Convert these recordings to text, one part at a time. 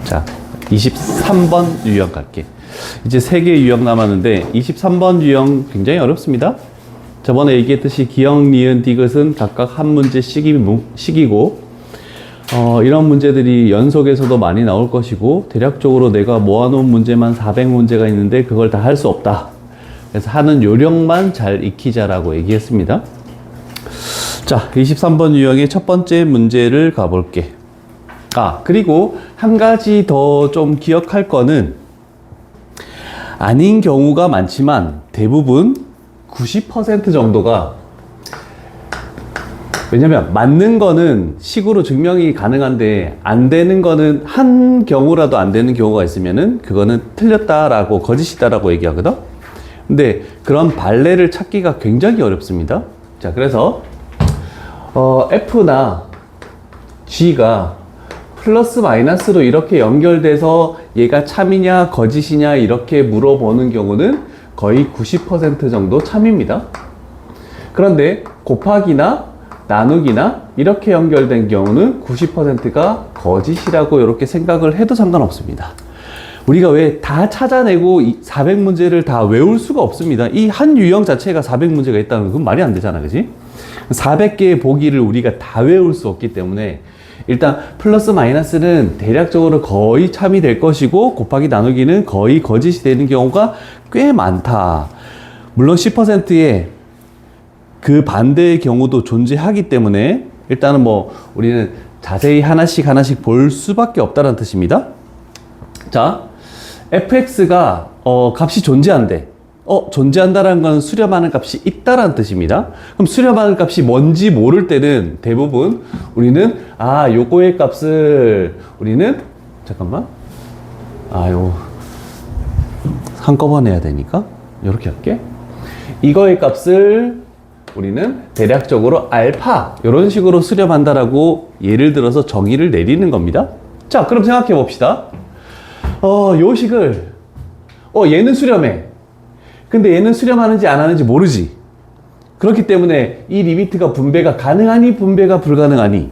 자, 23번 유형 갈게. 이제 3개 유형 남았는데 23번 유형 굉장히 어렵습니다. 저번에 얘기했듯이 기역, 니은, 디귿은 각각 한 문제씩이고 이런 문제들이 연속에서도 많이 나올 것이고 대략적으로 내가 모아놓은 문제만 400문제가 있는데 그걸 다 할 수 없다. 그래서 하는 요령만 잘 익히자라고 얘기했습니다. 자, 23번 유형의 첫 번째 문제를 가볼게. 그리고 한 가지 더 좀 기억할 거는 아닌 경우가 많지만 대부분 90% 정도가, 왜냐면 맞는 거는 식으로 증명이 가능한데 안 되는 거는 한 경우라도 안 되는 경우가 있으면은 그거는 틀렸다라고, 거짓이다라고 얘기하거든. 근데 그런 발레를 찾기가 굉장히 어렵습니다. 자, 그래서 F나 G가 플러스 마이너스로 이렇게 연결돼서 얘가 참이냐 거짓이냐 이렇게 물어보는 경우는 거의 90% 정도 참입니다. 그런데 곱하기나 나누기나 이렇게 연결된 경우는 90%가 거짓이라고 이렇게 생각을 해도 상관없습니다. 우리가 왜 다 찾아내고 400문제를 다 외울 수가 없습니다. 이 한 유형 자체가 400문제가 있다는 건 말이 안 되잖아, 그지? 400개의 보기를 우리가 다 외울 수 없기 때문에 일단 플러스 마이너스는 대략적으로 거의 참이 될 것이고 곱하기 나누기는 거의 거짓이 되는 경우가 꽤 많다. 물론 10%의 그 반대의 경우도 존재하기 때문에 일단은 뭐 우리는 자세히 하나씩 볼 수밖에 없다는 뜻입니다. 자, fx가 값이 존재한대. 존재한다라는 건 수렴하는 값이 있다라는 뜻입니다. 그럼 수렴하는 값이 뭔지 모를 때는 대부분 우리는 요거의 값을 우리는 요 한꺼번에 해야 되니까 이렇게 할게. 이거의 값을 우리는 대략적으로 알파 이런 식으로 수렴한다라고 예를 들어서 정의를 내리는 겁니다. 자, 그럼 생각해 봅시다. 요 식을 얘는 수렴해. 근데 얘는 수렴하는지 안 하는지 모르지. 그렇기 때문에 이 리미트가 분배가 가능하니 분배가 불가능하니?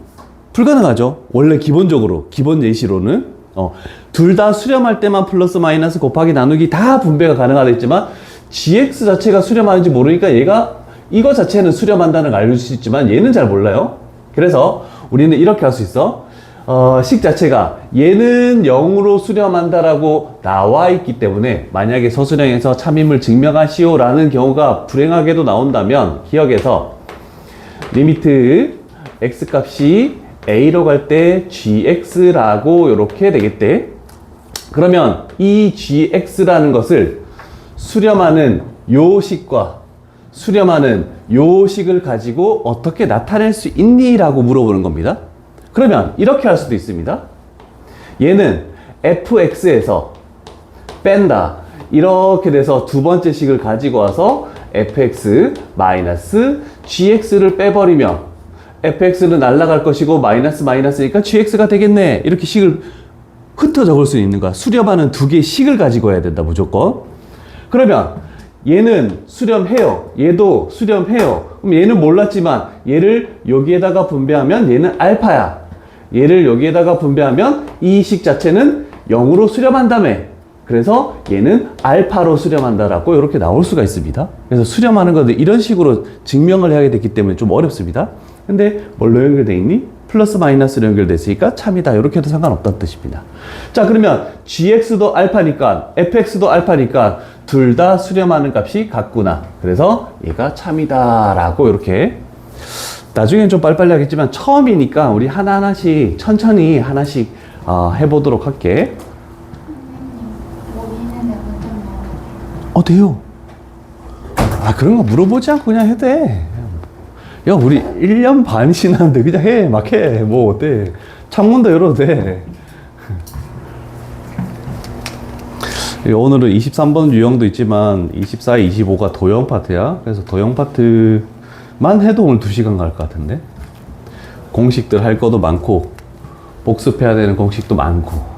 불가능하죠. 원래 기본적으로 기본 예시로는 둘 다 수렴할 때만 플러스 마이너스 곱하기 나누기 다 분배가 가능하다 했지만 gx 자체가 수렴하는지 모르니까 얘가 이거 자체는 수렴한다는 걸 알 수 있지만 얘는 잘 몰라요. 그래서 우리는 이렇게 할 수 있어. 식 자체가 얘는 0으로 수렴한다라고 나와 있기 때문에 만약에 서술형에서 참임을 증명하시오 라는 경우가 불행하게도 나온다면 기억에서 리미트 x 값이 a로 갈 때 gx라고 이렇게 되겠대. 그러면 이 gx라는 것을 수렴하는 요 식과 수렴하는 요 식을 가지고 어떻게 나타낼 수 있니? 라고 물어보는 겁니다. 그러면 이렇게 할 수도 있습니다. 얘는 fx에서 뺀다. 이렇게 돼서 두 번째 식을 가지고 와서 fx 마이너스 gx를 빼버리면 fx는 날아갈 것이고 마이너스니까 gx가 되겠네. 이렇게 식을 흩어 적을 수 있는 거야. 수렴하는 두 개의 식을 가지고 해야 된다, 무조건. 그러면 얘는 수렴해요. 얘도 수렴해요. 그럼 얘는 몰랐지만 얘를 여기에다가 분배하면 얘는 알파야. 얘를 여기에다가 분배하면 이 식 자체는 0으로 수렴한다며. 그래서 얘는 알파로 수렴한다라고 이렇게 나올 수가 있습니다. 그래서 수렴하는 것들 이런 식으로 증명을 해야 되기 때문에 좀 어렵습니다. 근데 뭘로 연결되어 있니? 플러스 마이너스로 연결되어 있으니까 참이다. 이렇게 해도 상관없다는 뜻입니다. 자, 그러면 gx도 알파니까 fx도 알파니까 둘 다 수렴하는 값이 같구나. 그래서 얘가 참이다 라고 이렇게. 나중엔 좀 빨리빨리 하겠지만 처음이니까 우리 하나하나씩 천천히 하나씩 해보도록 할게. 돼요. 그런 거 물어보지 않고 그냥 해도 돼. 야, 우리 1년 반 지났는데 그냥 해. 막 해. 뭐 어때. 창문도 열어도 돼. 오늘은 23번 유형도 있지만 24, 25가 도형 파트야. 그래서 도형 파트만 해도 오늘 2시간 갈 것 같은데. 공식들 할 것도 많고 복습해야 되는 공식도 많고.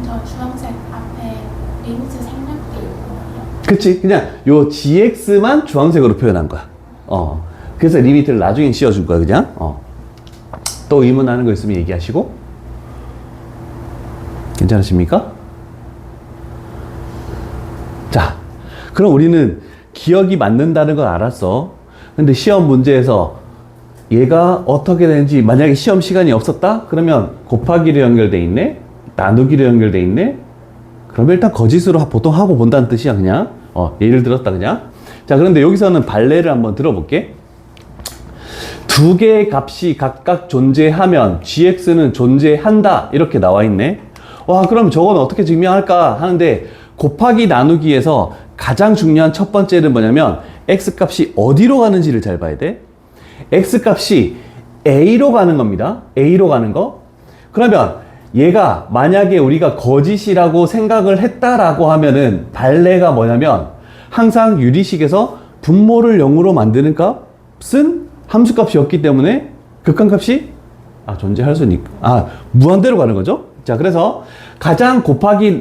저 주황색 앞에 리미트 생략돼 있거든요. 그치? 그냥 요 gx만 주황색으로 표현한 거야. 그래서 리미트를 나중에 씌워줄 거야, 그냥. 또 의문하는 거 있으면 얘기하시고. 괜찮으십니까? 자, 그럼 우리는 기억이 맞는다는 걸 알았어. 근데 시험 문제에서 얘가 어떻게 되는지, 만약에 시험 시간이 없었다? 그러면 곱하기로 연결돼 있네? 나누기로 연결돼 있네? 그러면 일단 거짓으로 보통 하고 본다는 뜻이야, 그냥. 예를 들었다, 그냥. 자, 그런데 여기서는 발레를 한번 들어볼게. 두 개의 값이 각각 존재하면 gx는 존재한다. 이렇게 나와 있네. 와, 그럼 저건 어떻게 증명할까 하는데, 곱하기 나누기에서 가장 중요한 첫 번째는 뭐냐면, x값이 어디로 가는지를 잘 봐야 돼. x값이 a로 가는 겁니다. a로 가는 거. 그러면 얘가 만약에 우리가 거짓이라고 생각을 했다라고 하면은 발레가 뭐냐면 항상 유리식에서 분모를 0으로 만드는 값은 함수값이었기 때문에 극한값이 존재할 수는 무한대로 가는 거죠. 자, 그래서 가장 곱하기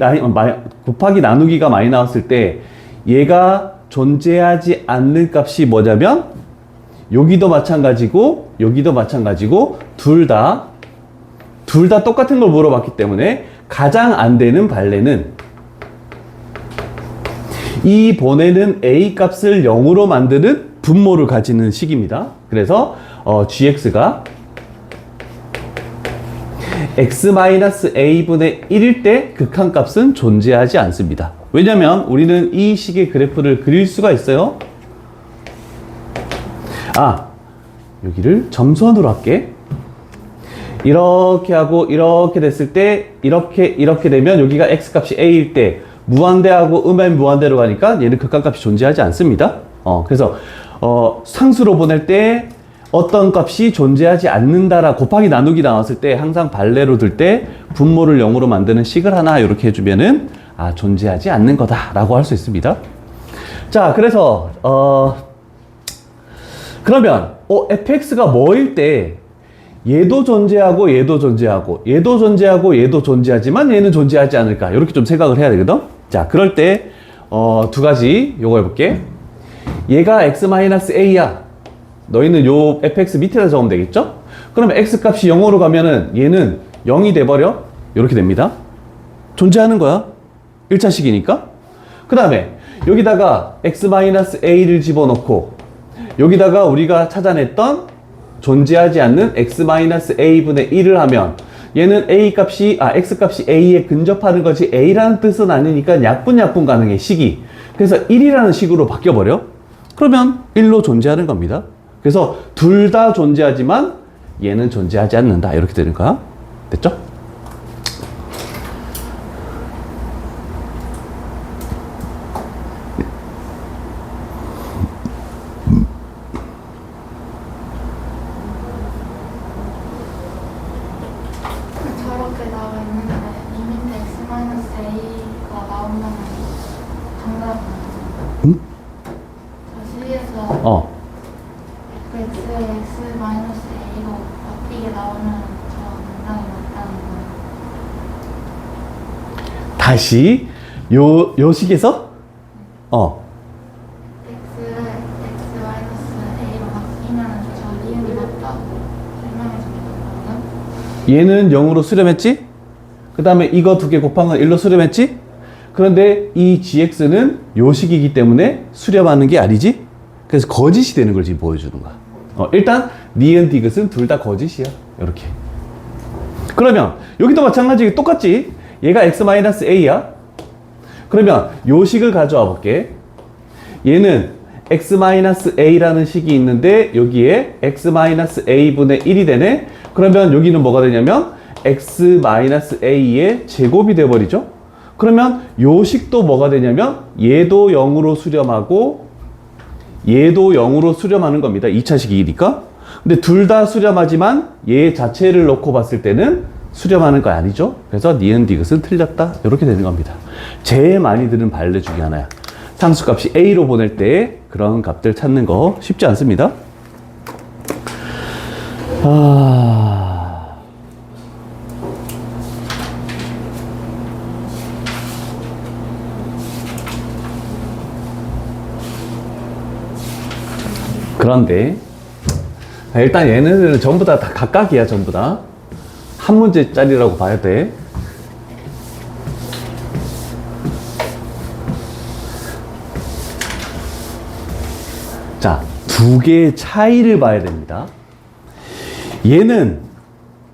나누기가 많이 나왔을 때 얘가 존재하지 않는 값이 뭐냐면 여기도 마찬가지고 여기도 마찬가지고 둘 다 똑같은 걸 물어봤기 때문에 가장 안 되는 발레는 이 보내는 a 값을 0으로 만드는 분모를 가지는 식입니다. 그래서 gx가 x-a분의 1일 때 극한값은 존재하지 않습니다. 왜냐면 우리는 이 식의 그래프를 그릴 수가 있어요. 여기를 점선으로 할게. 이렇게 하고 이렇게 됐을 때 이렇게 되면 여기가 x값이 a일 때 무한대하고 음의 무한대로 가니까 얘는 극한값이 존재하지 않습니다. 그래서 상수로 보낼 때 어떤 값이 존재하지 않는다라 곱하기 나누기 나왔을 때 항상 발레로 들 때 분모를 0으로 만드는 식을 하나 이렇게 해주면은 존재하지 않는 거다라고 할 수 있습니다. 자, 그래서 그러면 fx가 뭐일 때 얘도 존재하고 얘도 존재하고 얘도 존재하고 얘도 존재하지만 얘는 존재하지 않을까, 이렇게 좀 생각을 해야 되거든. 자, 그럴 때 두 가지 요거 해볼게. 얘가 x-a야. 너희는 요 fx 밑에다 적으면 되겠죠? 그러면 x값이 0으로 가면은 얘는 0이 돼버려. 이렇게 됩니다. 존재하는 거야. 1차식이니까. 그 다음에 여기다가 x-a를 집어넣고 여기다가 우리가 찾아냈던 존재하지 않는 x-a분의 1을 하면 얘는 x값이 a에 근접하는 것이 a라는 뜻은 아니니까 약분 가능해, 식이. 그래서 1이라는 식으로 바뀌어버려. 그러면 1로 존재하는 겁니다. 그래서 둘 다 존재하지만 얘는 존재하지 않는다, 이렇게 되는 거야. 됐죠? 저렇게 나와 있는데 리미트 x-a가 나오면 정답은 응? 저식에서 x-a로 바뀌게 나오면 저 문장이 맞다는 거예요. 다시 요 식에서 x-a로 바뀌면 저 리은이 맞다고 설명해 줬거든요. 얘는 0으로 수렴했지? 그 다음에 이거 두 개 곱한 건 1로 수렴했지? 그런데 이 gx는 요 식이기 때문에 수렴하는 게 아니지? 그래서 거짓이 되는 걸 지금 보여주는 거야. 일단 니은 디귿은 둘 다 거짓이야. 이렇게. 그러면 여기도 마찬가지, 똑같지? 얘가 x-a야. 그러면 요 식을 가져와 볼게. 얘는 x-a라는 식이 있는데 여기에 x-a분의 1이 되네. 그러면 여기는 뭐가 되냐면 x-a의 제곱이 돼버리죠. 그러면 요 식도 뭐가 되냐면 얘도 0으로 수렴하고 얘도 0으로 수렴하는 겁니다. 2차식이니까. 근데 둘 다 수렴하지만 얘 자체를 놓고 봤을 때는 수렴하는 거 아니죠. 그래서 니은 디귿은 틀렸다, 이렇게 되는 겁니다. 제일 많이 드는 발레 중에 하나야. 상수값이 a로 보낼 때 그런 값들 찾는 거 쉽지 않습니다. 그런데 일단 얘네들은 전부 다 각각이야, 전부 다. 한 문제짜리라고 봐야 돼. 자, 두 개의 차이를 봐야 됩니다. 얘는,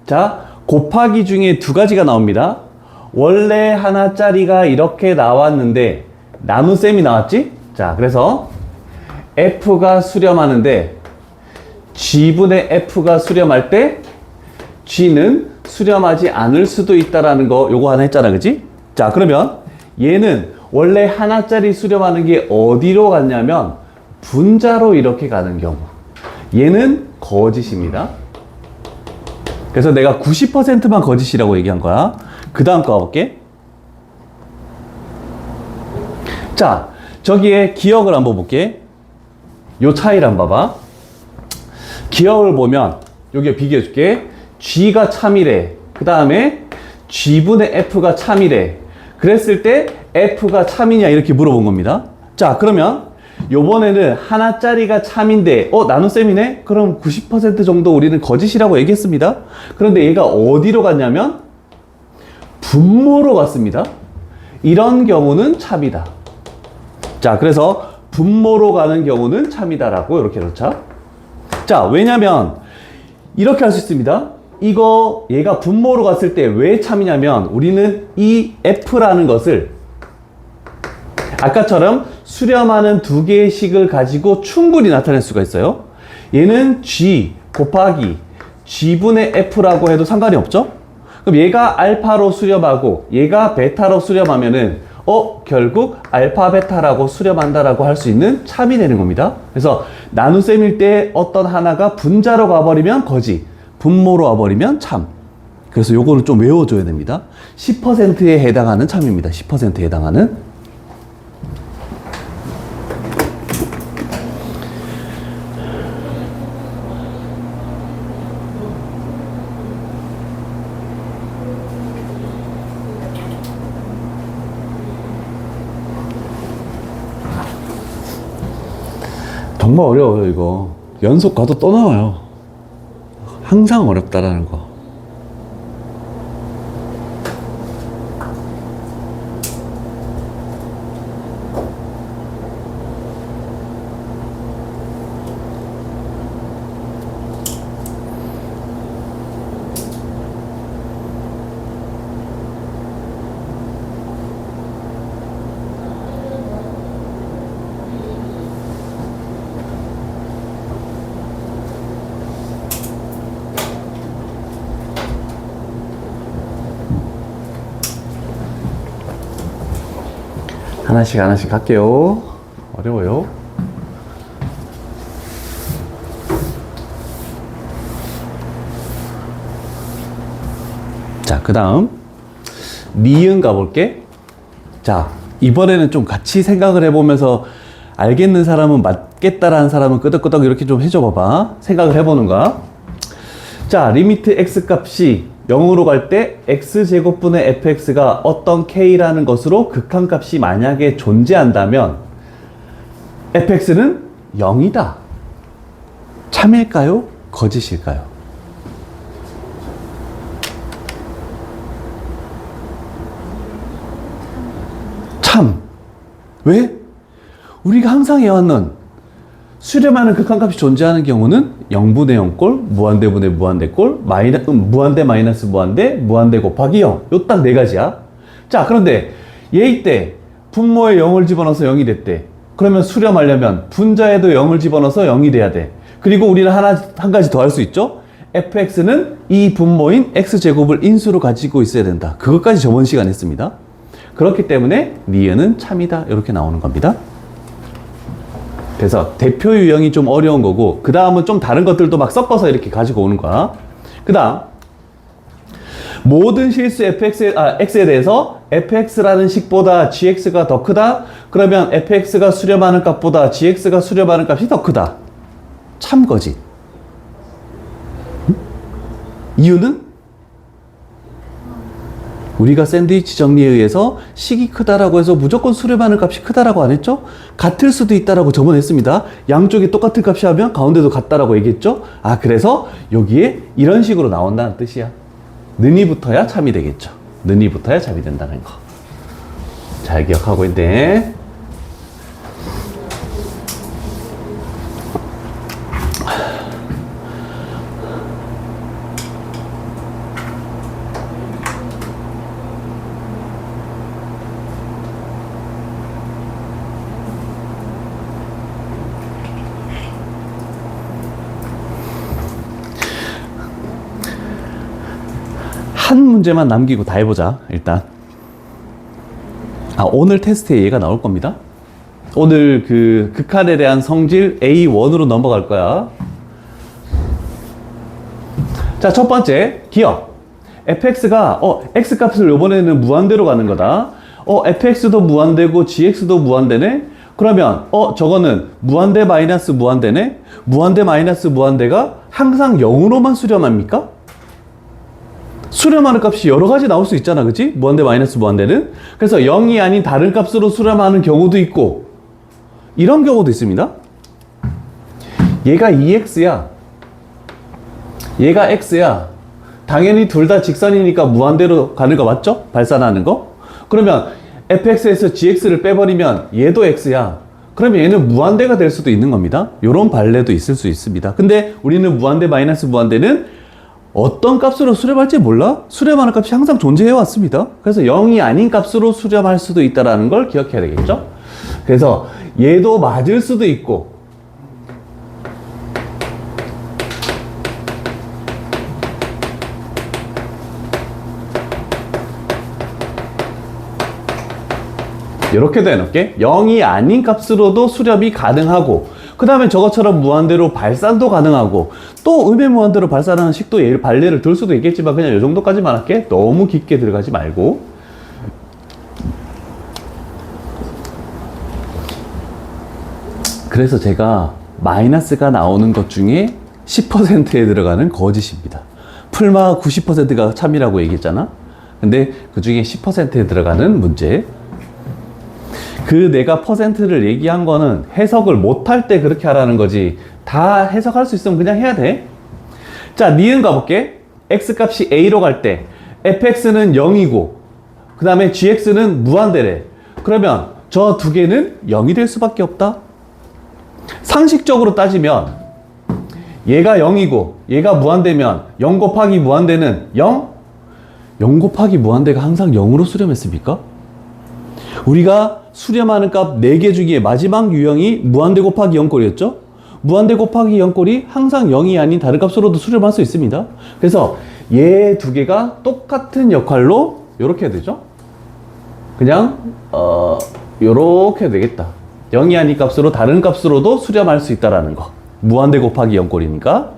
자, 곱하기 중에 두 가지가 나옵니다. 원래 하나짜리가 이렇게 나왔는데, 나눗셈이 나왔지? 자, 그래서 F가 수렴하는데, G분의 F가 수렴할 때, G는 수렴하지 않을 수도 있다라는 거, 요거 하나 했잖아, 그지? 자, 그러면 얘는 원래 하나짜리 수렴하는 게 어디로 갔냐면, 분자로 이렇게 가는 경우. 얘는 거짓입니다. 그래서 내가 90%만 거짓이라고 얘기한 거야. 그 다음 거 가볼게. 자, 저기에 기억을 한번 볼게. 요 차이를 한번 봐봐. 기억을 보면 여기에 비교해 줄게. G가 참이래. 그 다음에 G분의 F가 참이래. 그랬을 때 F가 참이냐 이렇게 물어본 겁니다. 자, 그러면 요번에는 하나짜리가 참인데 나눗셈이네? 그럼 90% 정도 우리는 거짓이라고 얘기했습니다. 그런데 얘가 어디로 갔냐면 분모로 갔습니다. 이런 경우는 참이다. 자, 그래서 분모로 가는 경우는 참이다라고 이렇게 놓자. 자, 왜냐면 이렇게 할 수 있습니다. 이거 얘가 분모로 갔을 때 왜 참이냐면 우리는 이 F라는 것을 아까처럼 수렴하는 두 개의 식을 가지고 충분히 나타낼 수가 있어요. 얘는 G 곱하기 G분의 F라고 해도 상관이 없죠? 그럼 얘가 알파로 수렴하고 얘가 베타로 수렴하면은 결국 알파 베타라고 수렴한다라고 할 수 있는 참이 되는 겁니다. 그래서 나눗셈일 때 어떤 하나가 분자로 가버리면 거짓, 분모로 와버리면 참. 그래서 요거를 좀 외워줘야 됩니다. 10%에 해당하는 참입니다. 10%에 해당하는. 정말 어려워요, 이거. 연속 가도 또 나와요. 항상 어렵다라는 거. 하나씩 하나씩 할게요. 어려워요. 자, 그 다음 니은 가볼게. 자, 이번에는 좀 같이 생각을 해보면서 알겠는 사람은 맞겠다라는 사람은 끄덕끄덕 이렇게 좀 해줘 봐봐. 생각을 해보는 거야. 자, 리미트 x 값이 0으로 갈 때 x제곱분의 fx가 어떤 k라는 것으로 극한값이 만약에 존재한다면 fx는 0이다. 참일까요? 거짓일까요? 참. 왜? 우리가 항상 해왔는 수렴하는 극한값이 존재하는 경우는 0분의 0꼴, 무한대분의 무한대꼴, 무한대 마이너스 무한대, 무한대 곱하기 0. 요 딱 네 가지야. 자, 그런데 얘 때 분모에 0을 집어넣어서 0이 됐대. 그러면 수렴하려면 분자에도 0을 집어넣어서 0이 돼야 돼. 그리고 우리는 한 가지 더 할 수 있죠? fx는 이 분모인 x제곱을 인수로 가지고 있어야 된다. 그것까지 저번 시간에 했습니다. 그렇기 때문에 니은은 참이다. 이렇게 나오는 겁니다. 그래서 대표 유형이 좀 어려운 거고, 그 다음은 좀 다른 것들도 막 섞어서 이렇게 가지고 오는 거야. 그 다음, 모든 실수 x에 대해서 fx라는 식보다 gx가 더 크다? 그러면 fx가 수렴하는 값보다 gx가 수렴하는 값이 더 크다. 참 거짓. 이유는? 우리가 샌드위치 정리에 의해서 식이 크다라고 해서 무조건 수렴하는 값이 크다라고 안 했죠? 같을 수도 있다라고 저번에 했습니다. 양쪽이 똑같은 값이 하면 가운데도 같다라고 얘기했죠? 아, 그래서 여기에 이런 식으로 나온다는 뜻이야. 는이 붙어야 참이 되겠죠. 는이 붙어야 참이 된다는 거. 잘 기억하고 있네. 한 문제만 남기고 다 해보자. 일단 오늘 테스트에 얘가 나올 겁니다. 오늘 그 극한에 대한 성질 A1으로 넘어갈 거야. 자, 첫 번째 기억. fx가 x값을 이번에는 무한대로 가는 거다. fx도 무한대고 gx도 무한대네. 그러면 저거는 무한대 마이너스 무한대네. 무한대 마이너스 무한대가 항상 0으로만 수렴합니까? 수렴하는 값이 여러 가지 나올 수 있잖아, 그치? 무한대 마이너스 무한대는. 그래서 0이 아닌 다른 값으로 수렴하는 경우도 있고 이런 경우도 있습니다. 얘가 2x야, 얘가 x야. 당연히 둘 다 직선이니까 무한대로 가는 거 맞죠? 발산하는 거. 그러면 fx에서 gx를 빼버리면 얘도 x야. 그러면 얘는 무한대가 될 수도 있는 겁니다. 요런 발레도 있을 수 있습니다. 근데 우리는 무한대 마이너스 무한대는 어떤 값으로 수렴할지 몰라? 수렴하는 값이 항상 존재해 왔습니다. 그래서 0이 아닌 값으로 수렴할 수도 있다는 걸 기억해야 되겠죠? 그래서 얘도 맞을 수도 있고 이렇게도 해놓을게. 0이 아닌 값으로도 수렴이 가능하고 그 다음에 저것처럼 무한대로 발산도 가능하고 또 음의 무한대로 발산하는 식도 얘를 발레를 들 수도 있겠지만 그냥 이 정도까지만 할게. 너무 깊게 들어가지 말고. 그래서 제가 마이너스가 나오는 것 중에 10%에 들어가는 거짓입니다. 풀마 90%가 참이라고 얘기했잖아. 근데 그 중에 10%에 들어가는 문제. 그 내가 퍼센트를 얘기한 거는 해석을 못할 때 그렇게 하라는 거지. 다 해석할 수 있으면 그냥 해야 돼. 자, 니은 가볼게. x값이 a로 갈 때 fx는 0이고 그 다음에 gx는 무한대래. 그러면 저 두 개는 0이 될 수밖에 없다. 상식적으로 따지면 얘가 0이고 얘가 무한대면 0 곱하기 무한대는 0? 0 곱하기 무한대가 항상 0으로 수렴했습니까? 우리가 수렴하는 값 4개 중에 마지막 유형이 무한대 곱하기 0꼴이었죠? 무한대 곱하기 0꼴이 항상 0이 아닌 다른 값으로도 수렴할 수 있습니다. 그래서 얘 두 개가 똑같은 역할로 요렇게 해야 되죠? 그냥 요렇게 해야 되겠다. 0이 아닌 값으로 다른 값으로도 수렴할 수 있다라는 거. 무한대 곱하기 0꼴이니까.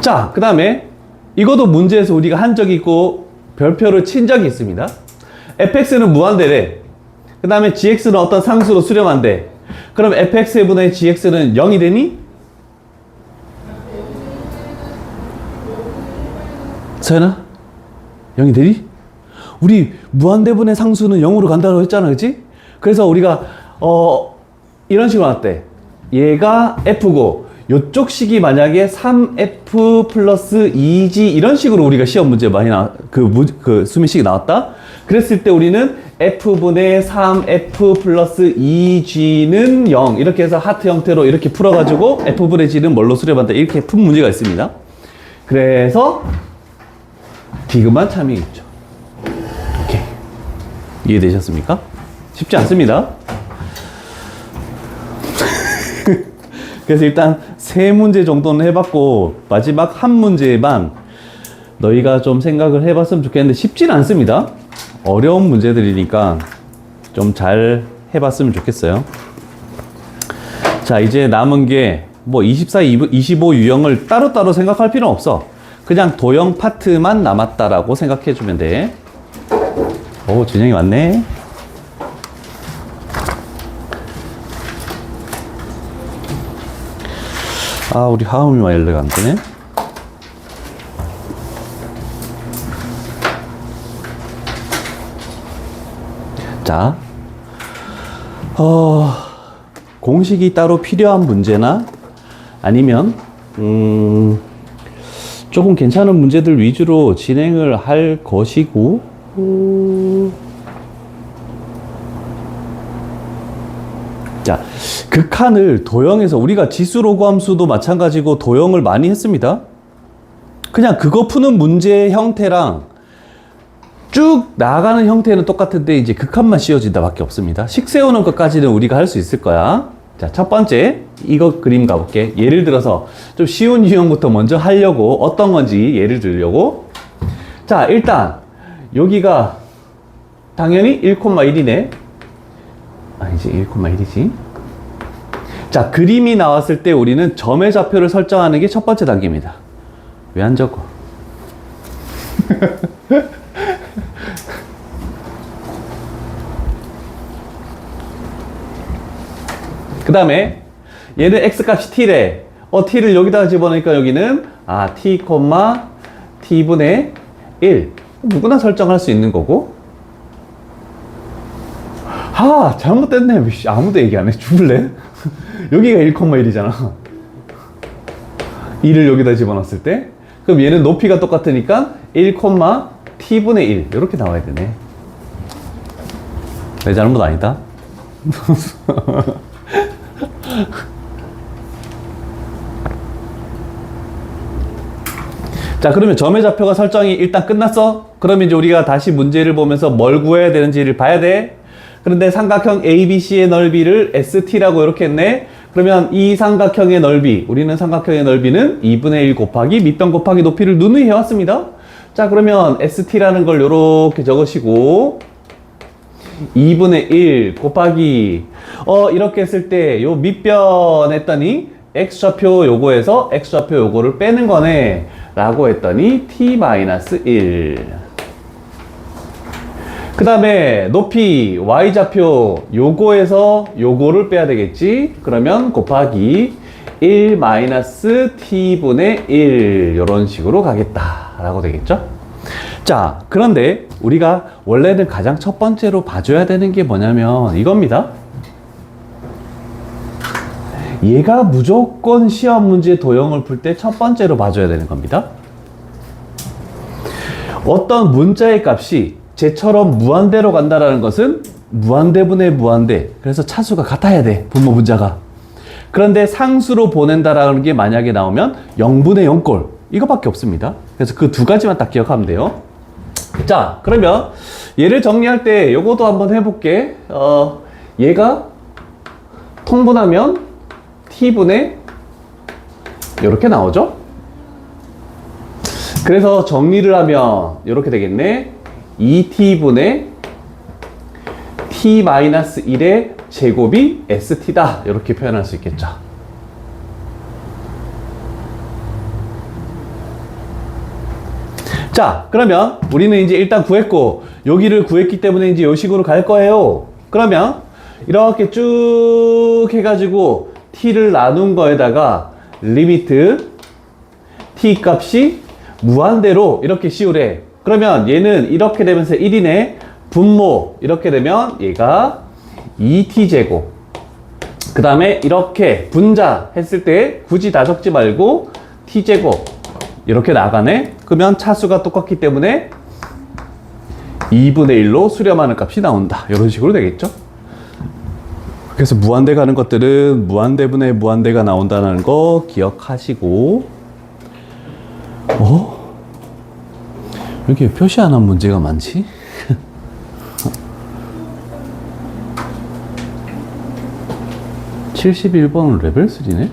자, 그 다음에 이것도 문제에서 우리가 한 적이 있고 별표를 친 적이 있습니다. fx는 무한대래. 그 다음에 gx는 어떤 상수로 수렴한대. 그럼 fx의 분의 gx는 0이 되니? 서연아? 0이 되니? 우리 무한대분의 상수는 0으로 간다고 했잖아, 그치? 그래서 우리가 이런 식으로 나왔대. 얘가 f고 요쪽 식이 만약에 3f 플러스 2g 이런 식으로 우리가 시험 문제 많이 그 수미식이 나왔다. 그랬을 때 우리는 f분의 3f 플러스 2g는 0 이렇게 해서 하트 형태로 이렇게 풀어가지고 f분의 g는 뭘로 수렴한다 이렇게 푼 문제가 있습니다. 그래서 디귿만 참이겠죠. 오케이. 이해되셨습니까? 쉽지 않습니다. 그래서 일단 3문제 정도는 해봤고 마지막 한 문제만 너희가 좀 생각을 해봤으면 좋겠는데 쉽지는 않습니다. 어려운 문제들이니까 좀 잘 해봤으면 좋겠어요. 자, 이제 남은 게 뭐 24, 25 유형을 따로따로 생각할 필요는 없어. 그냥 도형 파트만 남았다라고 생각해주면 돼. 오, 준영이 왔네. 아, 우리 하음이 와일러가 안 되네. 자, 공식이 따로 필요한 문제나 아니면 조금 괜찮은 문제들 위주로 진행을 할 것이고, 자, 극한을 도형에서 우리가 지수로그 함수도 마찬가지고 도형을 많이 했습니다. 그냥 그거 푸는 문제 형태랑 쭉 나아가는 형태는 똑같은데 이제 극한만 씌워진다 밖에 없습니다. 식 세우는 것까지는 우리가 할 수 있을 거야. 자, 첫 번째 이거 그림 가볼게. 예를 들어서 좀 쉬운 유형부터 먼저 하려고, 어떤 건지 예를 들려고. 자, 일단 여기가 당연히 1,1이네. 아니지, 1,1이지. 자, 그림이 나왔을 때 우리는 점의 좌표를 설정하는 게 첫 번째 단계입니다. 왜 안 적어? 그 다음에 얘는 x값이 t래. t를 여기다가 집어넣으니까 여기는 t, t분의 1 누구나 설정할 수 있는 거고. 잘못됐네. 아무도 얘기 안 해. 죽을래? 여기가 1,1이잖아 2를 여기다 집어넣었을 때, 그럼 얘는 높이가 똑같으니까 1, t분의 1 이렇게 나와야 되네. 내 잘못 아니다. 자, 그러면 점의 좌표가 설정이 일단 끝났어? 그러면 이제 우리가 다시 문제를 보면서 뭘 구해야 되는지를 봐야 돼. 그런데 삼각형 ABC의 넓이를 ST라고 이렇게 했네. 그러면 이 삼각형의 넓이, 우리는 삼각형의 넓이는 2분의 1 곱하기 밑변 곱하기 높이를 누누이 해왔습니다. 자, 그러면 ST라는 걸 이렇게 적으시고 2분의 1 곱하기 이렇게 했을 때 요 밑변 했더니 x좌표 요거에서 x좌표 요거를 빼는 거네 라고 했더니 t-1. 그 다음에 높이 y좌표 요거에서 요거를 빼야 되겠지. 그러면 곱하기 1-t분의 1 이런 식으로 가겠다 라고 되겠죠. 자, 그런데 우리가 원래는 가장 첫 번째로 봐줘야 되는 게 뭐냐면 이겁니다. 얘가 무조건 시험 문제 도형을 풀 때 첫 번째로 봐줘야 되는 겁니다. 어떤 문자의 값이 쟤처럼 무한대로 간다라는 것은 무한대분의 무한대, 그래서 차수가 같아야 돼, 분모 분자가. 그런데 상수로 보낸다라는 게 만약에 나오면 0분의 0꼴 이거밖에 없습니다. 그래서 그 두 가지만 딱 기억하면 돼요. 자, 그러면 얘를 정리할 때 요것도 한번 해볼게. 얘가 통분하면 t분의 이렇게 나오죠. 그래서 정리를 하면 이렇게 되겠네. 2t분의 t-1의 제곱이 st다 이렇게 표현할 수 있겠죠. 자, 그러면 우리는 이제 일단 구했고 여기를 구했기 때문에 이제 이 식으로 갈 거예요. 그러면 이렇게 쭉 해가지고 t를 나눈 거에다가 리미트 t 값이 무한대로 이렇게 씌우래. 그러면 얘는 이렇게 되면서 1이네. 분모 이렇게 되면 얘가 2t제곱. 그 다음에 이렇게 분자 했을 때 굳이 다 적지 말고 t제곱 이렇게 나가네. 그러면 차수가 똑같기 때문에 2분의 1로 수렴하는 값이 나온다. 이런 식으로 되겠죠. 그래서 무한대 가는 것들은 무한대분의 무한대가 나온다는 거 기억하시고, 왜 이렇게 표시 안 한 문제가 많지? (71번) 레벨 3네?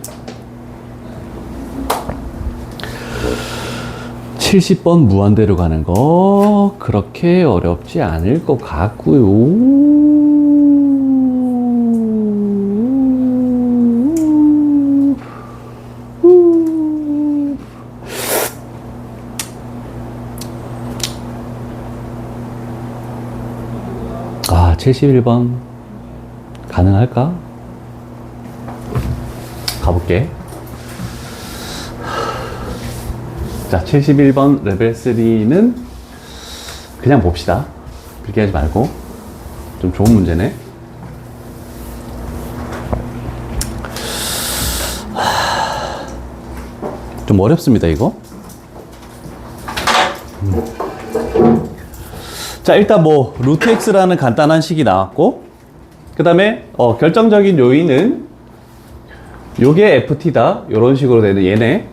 70번 무한대로 가는 거 그렇게 어렵지 않을 것 같고요. 아, 71번 가능할까? 가볼게. 자, 71번 레벨 3는 그냥 봅시다. 그렇게 하지 말고. 좀 좋은 문제네. 좀 어렵습니다, 이거. 자, 일단 뭐 루트 x라는 간단한 식이 나왔고, 그 다음에 결정적인 요인은 요게 ft다, 요런 식으로 되는 얘네.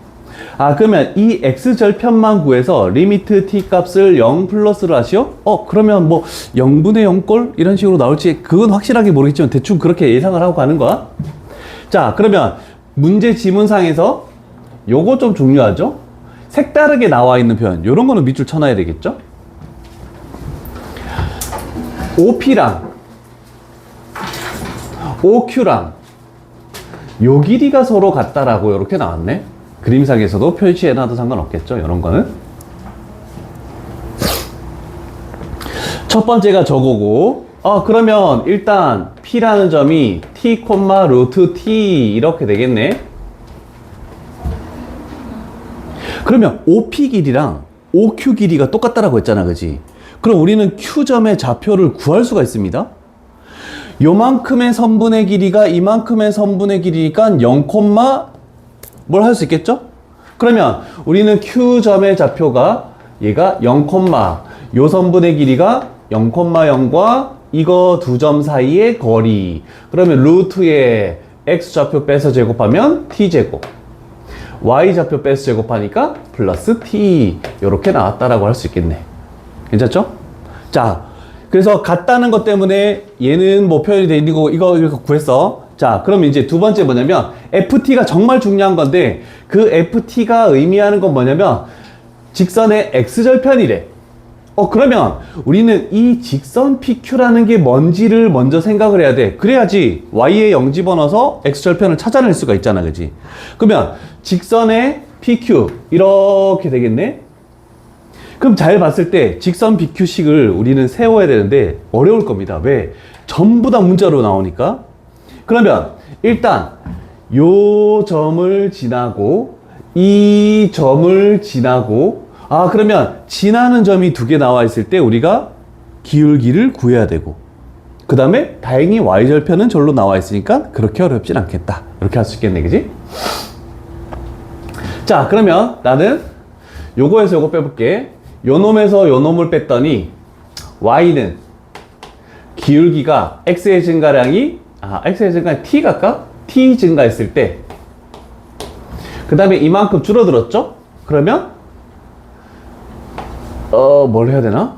아, 그러면 이 x절편만 구해서 리미트 t 값을 0 플러스로 하시오? 그러면 뭐 0분의 0꼴? 이런 식으로 나올지 그건 확실하게 모르겠지만 대충 그렇게 예상을 하고 가는 거야. 자, 그러면 문제 지문상에서 요거 좀 중요하죠? 색다르게 나와 있는 표현, 요런 거는 밑줄 쳐놔야 되겠죠? OP랑 OQ랑 요 길이가 서로 같다라고 이렇게 나왔네. 그림상에서도 표시해놔도 상관없겠죠, 이런 거는. 첫 번째가 저거고, 그러면 일단 P라는 점이 T, 루트 T 이렇게 되겠네. 그러면 OP 길이랑 OQ 길이가 똑같다라고 했잖아, 그지? 그럼 우리는 Q점의 좌표를 구할 수가 있습니다. 요만큼의 선분의 길이가 이만큼의 선분의 길이니까 0, 뭘 할 수 있겠죠? 그러면 우리는 Q점의 좌표가 얘가 0, 요 선분의 길이가 0,0과 이거 두 점 사이의 거리. 그러면 루트에 X좌표 빼서 제곱하면 T제곱, Y좌표 빼서 제곱하니까 플러스 T, 요렇게 나왔다라고 할 수 있겠네. 괜찮죠? 자, 그래서 같다는 것 때문에 얘는 뭐 표현이 돼 있는 거, 이거 구했어. 자, 그럼 이제 두 번째 뭐냐면 FT가 정말 중요한 건데, 그 FT가 의미하는 건 뭐냐면 직선의 X절편이래. 그러면 우리는 이 직선 PQ라는 게 뭔지를 먼저 생각을 해야 돼. 그래야지 Y에 0 집어넣어서 X절편을 찾아낼 수가 있잖아, 그지? 그러면 직선의 PQ 이렇게 되겠네. 그럼 잘 봤을 때 직선 BQ식을 우리는 세워야 되는데 어려울 겁니다. 왜? 전부 다 문자로 나오니까. 그러면 일단 요 점을 지나고 이 점을 지나고, 그러면 지나는 점이 두 개 나와 있을 때 우리가 기울기를 구해야 되고, 그 다음에 다행히 Y절편은 절로 나와 있으니까 그렇게 어렵진 않겠다, 이렇게 할 수 있겠네, 그지? 자, 그러면 나는 요거에서 요거 빼볼게. 요 놈에서 요 놈을 뺐더니 Y는 기울기가 X의 증가량이 X의 증가량이 T 갈까? T 증가했을 때, 그 다음에 이만큼 줄어들었죠? 그러면 뭘 해야 되나?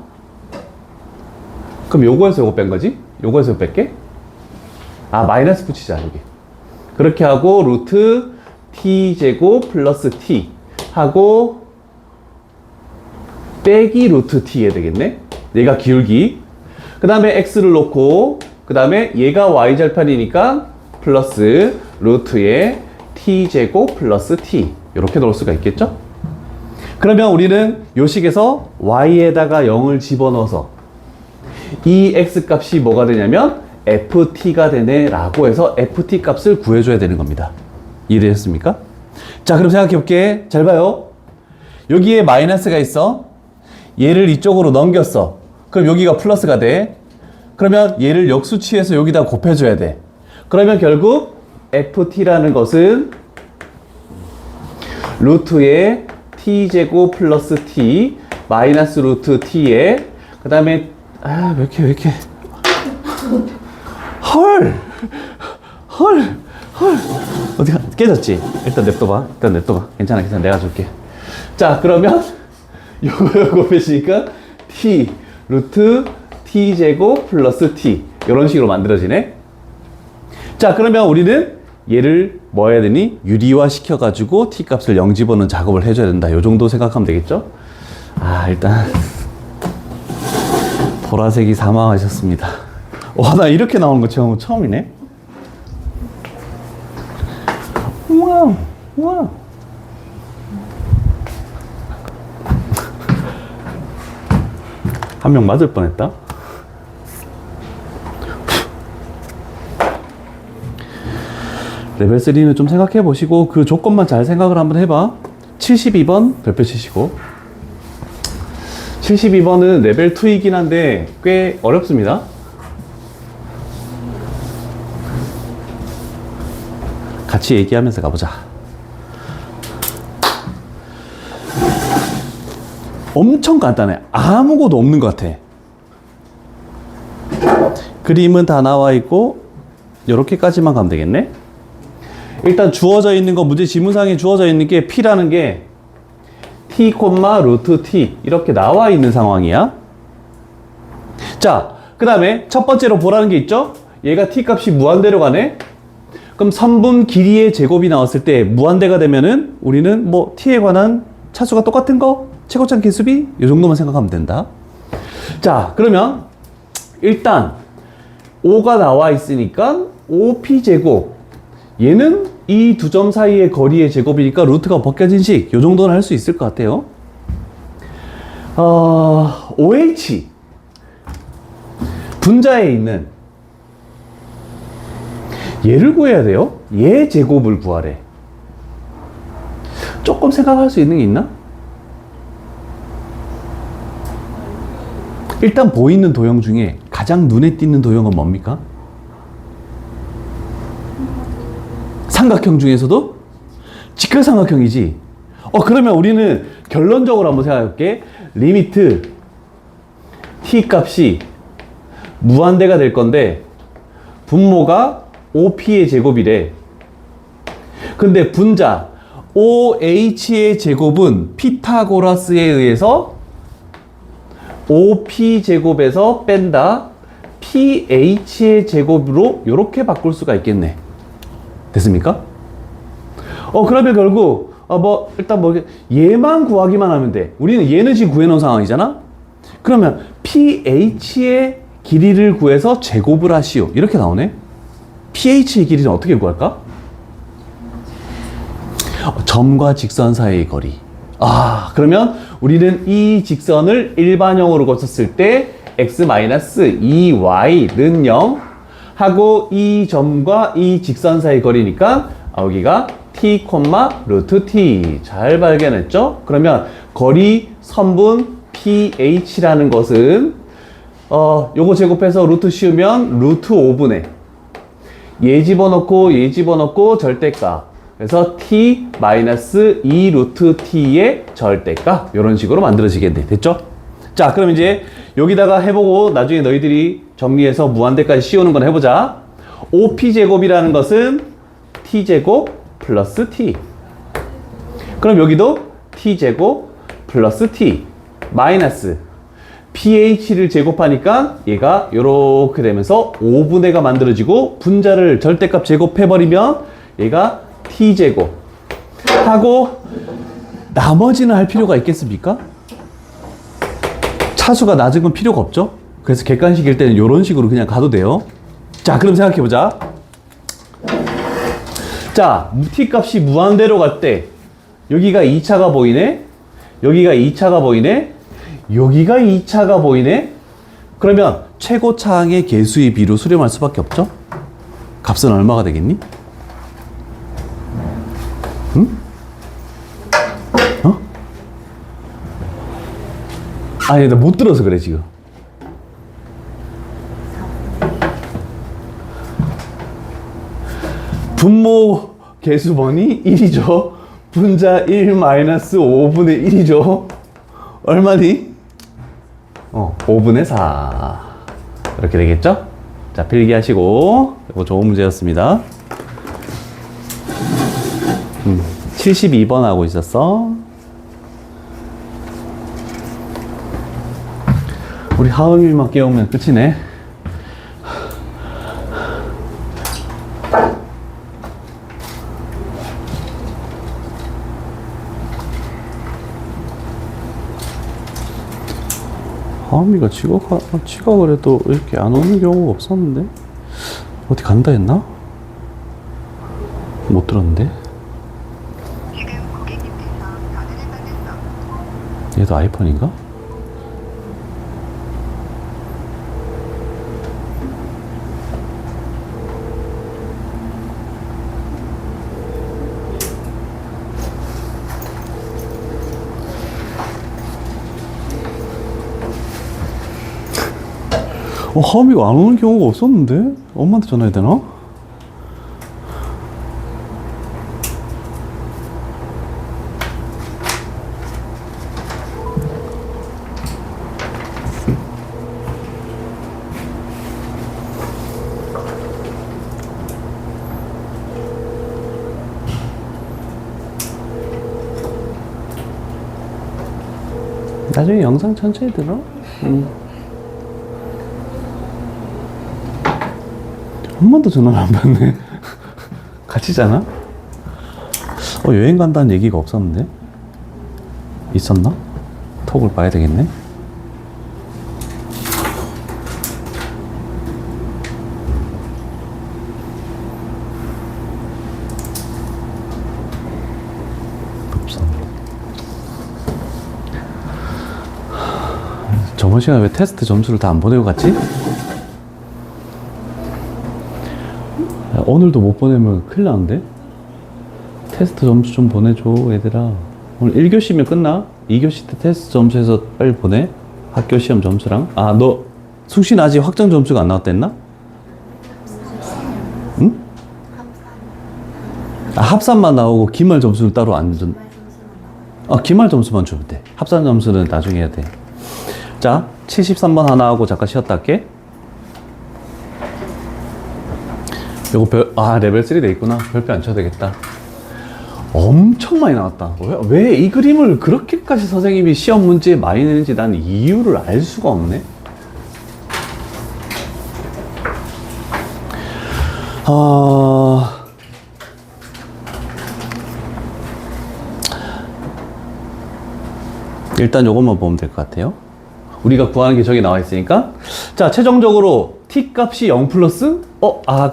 그럼 요거에서 요거 뺀 거지? 요거에서 요거 뺄게. 마이너스 붙이자, 여기. 그렇게 하고 루트 T제곱 플러스 T 하고 빼기 루트 T 해야 되겠네. 얘가 기울기. 그 다음에 X를 놓고, 그 다음에 얘가 Y절편이니까 플러스 루트에 T제곱 플러스 T, 이렇게 넣을 수가 있겠죠? 그러면 우리는 요 식에서 Y에다가 0을 집어넣어서 이 X 값이 뭐가 되냐면 FT가 되네 라고 해서 FT 값을 구해줘야 되는 겁니다. 이해되셨습니까? 자, 그럼 생각해 볼게. 잘 봐요. 여기에 마이너스가 있어. 얘를 이쪽으로 넘겼어. 그럼 여기가 플러스가 돼. 그러면 얘를 역수치해서 여기다 곱해줘야 돼. 그러면 결국 FT라는 것은 루트에 T제곱 플러스 T 마이너스 루트 T에, 그 다음에 왜 이렇게 헐 어디가 깨졌지? 일단 냅둬봐. 괜찮아, 내가 줄게. 자, 그러면 요거 빼시니까 T 루트 T제곱 플러스 T, 이런 식으로 만들어지네. 자, 그러면 우리는 얘를 뭐 해야 되니? 유리화 시켜가지고 T 값을 0 집어넣는 작업을 해줘야 된다. 요 정도 생각하면 되겠죠? 일단 보라색이 사망하셨습니다. 나 이렇게 나오는 거 처음이네. 우와. 한 명 맞을 뻔했다. 레벨 3는 좀 생각해 보시고 그 조건만 잘 생각을 한번 해봐. 72번 별표 치시고. 72번은 레벨 2이긴 한데 꽤 어렵습니다. 같이 얘기하면서 가보자. 엄청 간단해. 아무것도 없는 것 같아. 그림은 다 나와 있고 이렇게까지만 가면 되겠네. 일단 주어져 있는 거, 문제 지문상에 주어져 있는 게 P라는 게 T, 루트 T 이렇게 나와 있는 상황이야. 자, 그 다음에 첫 번째로 보라는 게 있죠? 얘가 T 값이 무한대로 가네? 그럼 선분 길이의 제곱이 나왔을 때 무한대가 되면은 우리는 뭐 T에 관한 차수가 똑같은 거? 최고점 개수비? 이 정도만 생각하면 된다. 자, 그러면 일단 5가 나와 있으니까 5P제곱. 얘는 이 두 점 사이의 거리의 제곱이니까 루트가 벗겨진 식. 이 정도는 할 수 있을 것 같아요. OH. 분자에 있는 얘를 구해야 돼요. 얘 제곱을 구하래. 조금 생각할 수 있는 게 있나? 일단 보이는 도형 중에 가장 눈에 띄는 도형은 뭡니까? 삼각형 중에서도 직각삼각형이지. 그러면 우리는 결론적으로 한번 생각해볼게. 리미트 t 값이 무한대가 될 건데 분모가 5p의 제곱이래. 근데 분자 OH의 제곱은 피타고라스에 의해서 5p 제곱에서 뺀다 PH의 제곱으로 이렇게 바꿀 수가 있겠네. 됐습니까? 그러면 결국 일단 얘만 구하기만 하면 돼. 우리는 얘는 지금 구해놓은 상황이잖아. 그러면 PH의 길이를 구해서 제곱을 하시오. 이렇게 나오네. PH의 길이는 어떻게 구할까? 점과 직선 사이의 거리. 그러면 우리는 이 직선을 일반형으로 거쳤을 때 x-2y는 0 하고 이 점과 이 직선 사이 거리니까 여기가 t, 루트 t. 잘 발견했죠? 그러면 거리 선분 pH라는 것은 요거 제곱해서 루트 씌우면 루트 5분의 얘 집어넣고 절대값. 그래서 t-2 루트 t의 절대값. 이런 식으로 만들어지겠네. 됐죠? 자, 그럼 이제 여기다가 해보고 나중에 너희들이 정리해서 무한대까지 씌우는 건 해보자. 5p제곱이라는 것은 t제곱 플러스 t. 그럼 여기도 t제곱 플러스 t 마이너스 pH를 제곱하니까 얘가 이렇게 되면서 5분의가 만들어지고 분자를 절대값 제곱해버리면 얘가 t제곱 하고 나머지는 할 필요가 있겠습니까? 차수가 낮은 건 필요가 없죠? 그래서 객관식일 때는 이런 식으로 그냥 가도 돼요. 자, 그럼 생각해보자. 자, t 값이 무한대로 갈 때 여기가 2차가 보이네? 여기가 2차가 보이네? 여기가 2차가 보이네? 그러면 최고차항의 개수의 비로 수렴할 수밖에 없죠? 값은 얼마가 되겠니? 응? 아니, 나 못 들어서 그래, 지금. 분모 개수번이 1이죠. 분자 1-5분의 1이죠. 얼마니? 5분의 4. 이렇게 되겠죠? 자, 필기하시고. 이거 좋은 문제였습니다. 72번 하고 있었어. 우리 하은이만 깨우면 끝이네. 하은이가 지각을 해도 이렇게 안 오는 경우가 없었는데? 어디 간다 했나? 못 들었는데? 지금 고객님께서 전화를 받았어. 얘도 아이폰인가? 하미가 안 오는 경우가 없었는데? 엄마한테 전화해야 되나? 나중에 영상 천천히 들어. 한 번도 전화를 안 받네. 같이 자나? 여행 간다는 얘기가 없었는데? 있었나? 톡을 봐야 되겠네. 저번 시간에 왜 테스트 점수를 다 안 보내고 갔지? 오늘도 못 보내면 큰일 나는데? 테스트 점수 좀 보내줘, 얘들아. 오늘 1교시면 끝나? 2교시 때 테스트 점수에서 빨리 보내? 학교 시험 점수랑. 아, 너 숙신 아직 확정 점수가 안 나왔댔나? 응? 아, 합산만 나오고 기말 점수는 따로 안 준. 기말 점수만 주면 돼. 합산 점수는 나중에 해야 돼. 자, 73번 하나 하고 잠깐 쉬었다 할게. 요거 레벨 3 돼 있구나. 별표 안 쳐도 되겠다. 엄청 많이 나왔다. 왜 이 그림을 그렇게까지 선생님이 시험 문제에 많이 내는지 난 이유를 알 수가 없네. 일단 요것만 보면 될 것 같아요. 우리가 구하는 게 저기 나와 있으니까. 자, 최종적으로 t 값이 0 플러스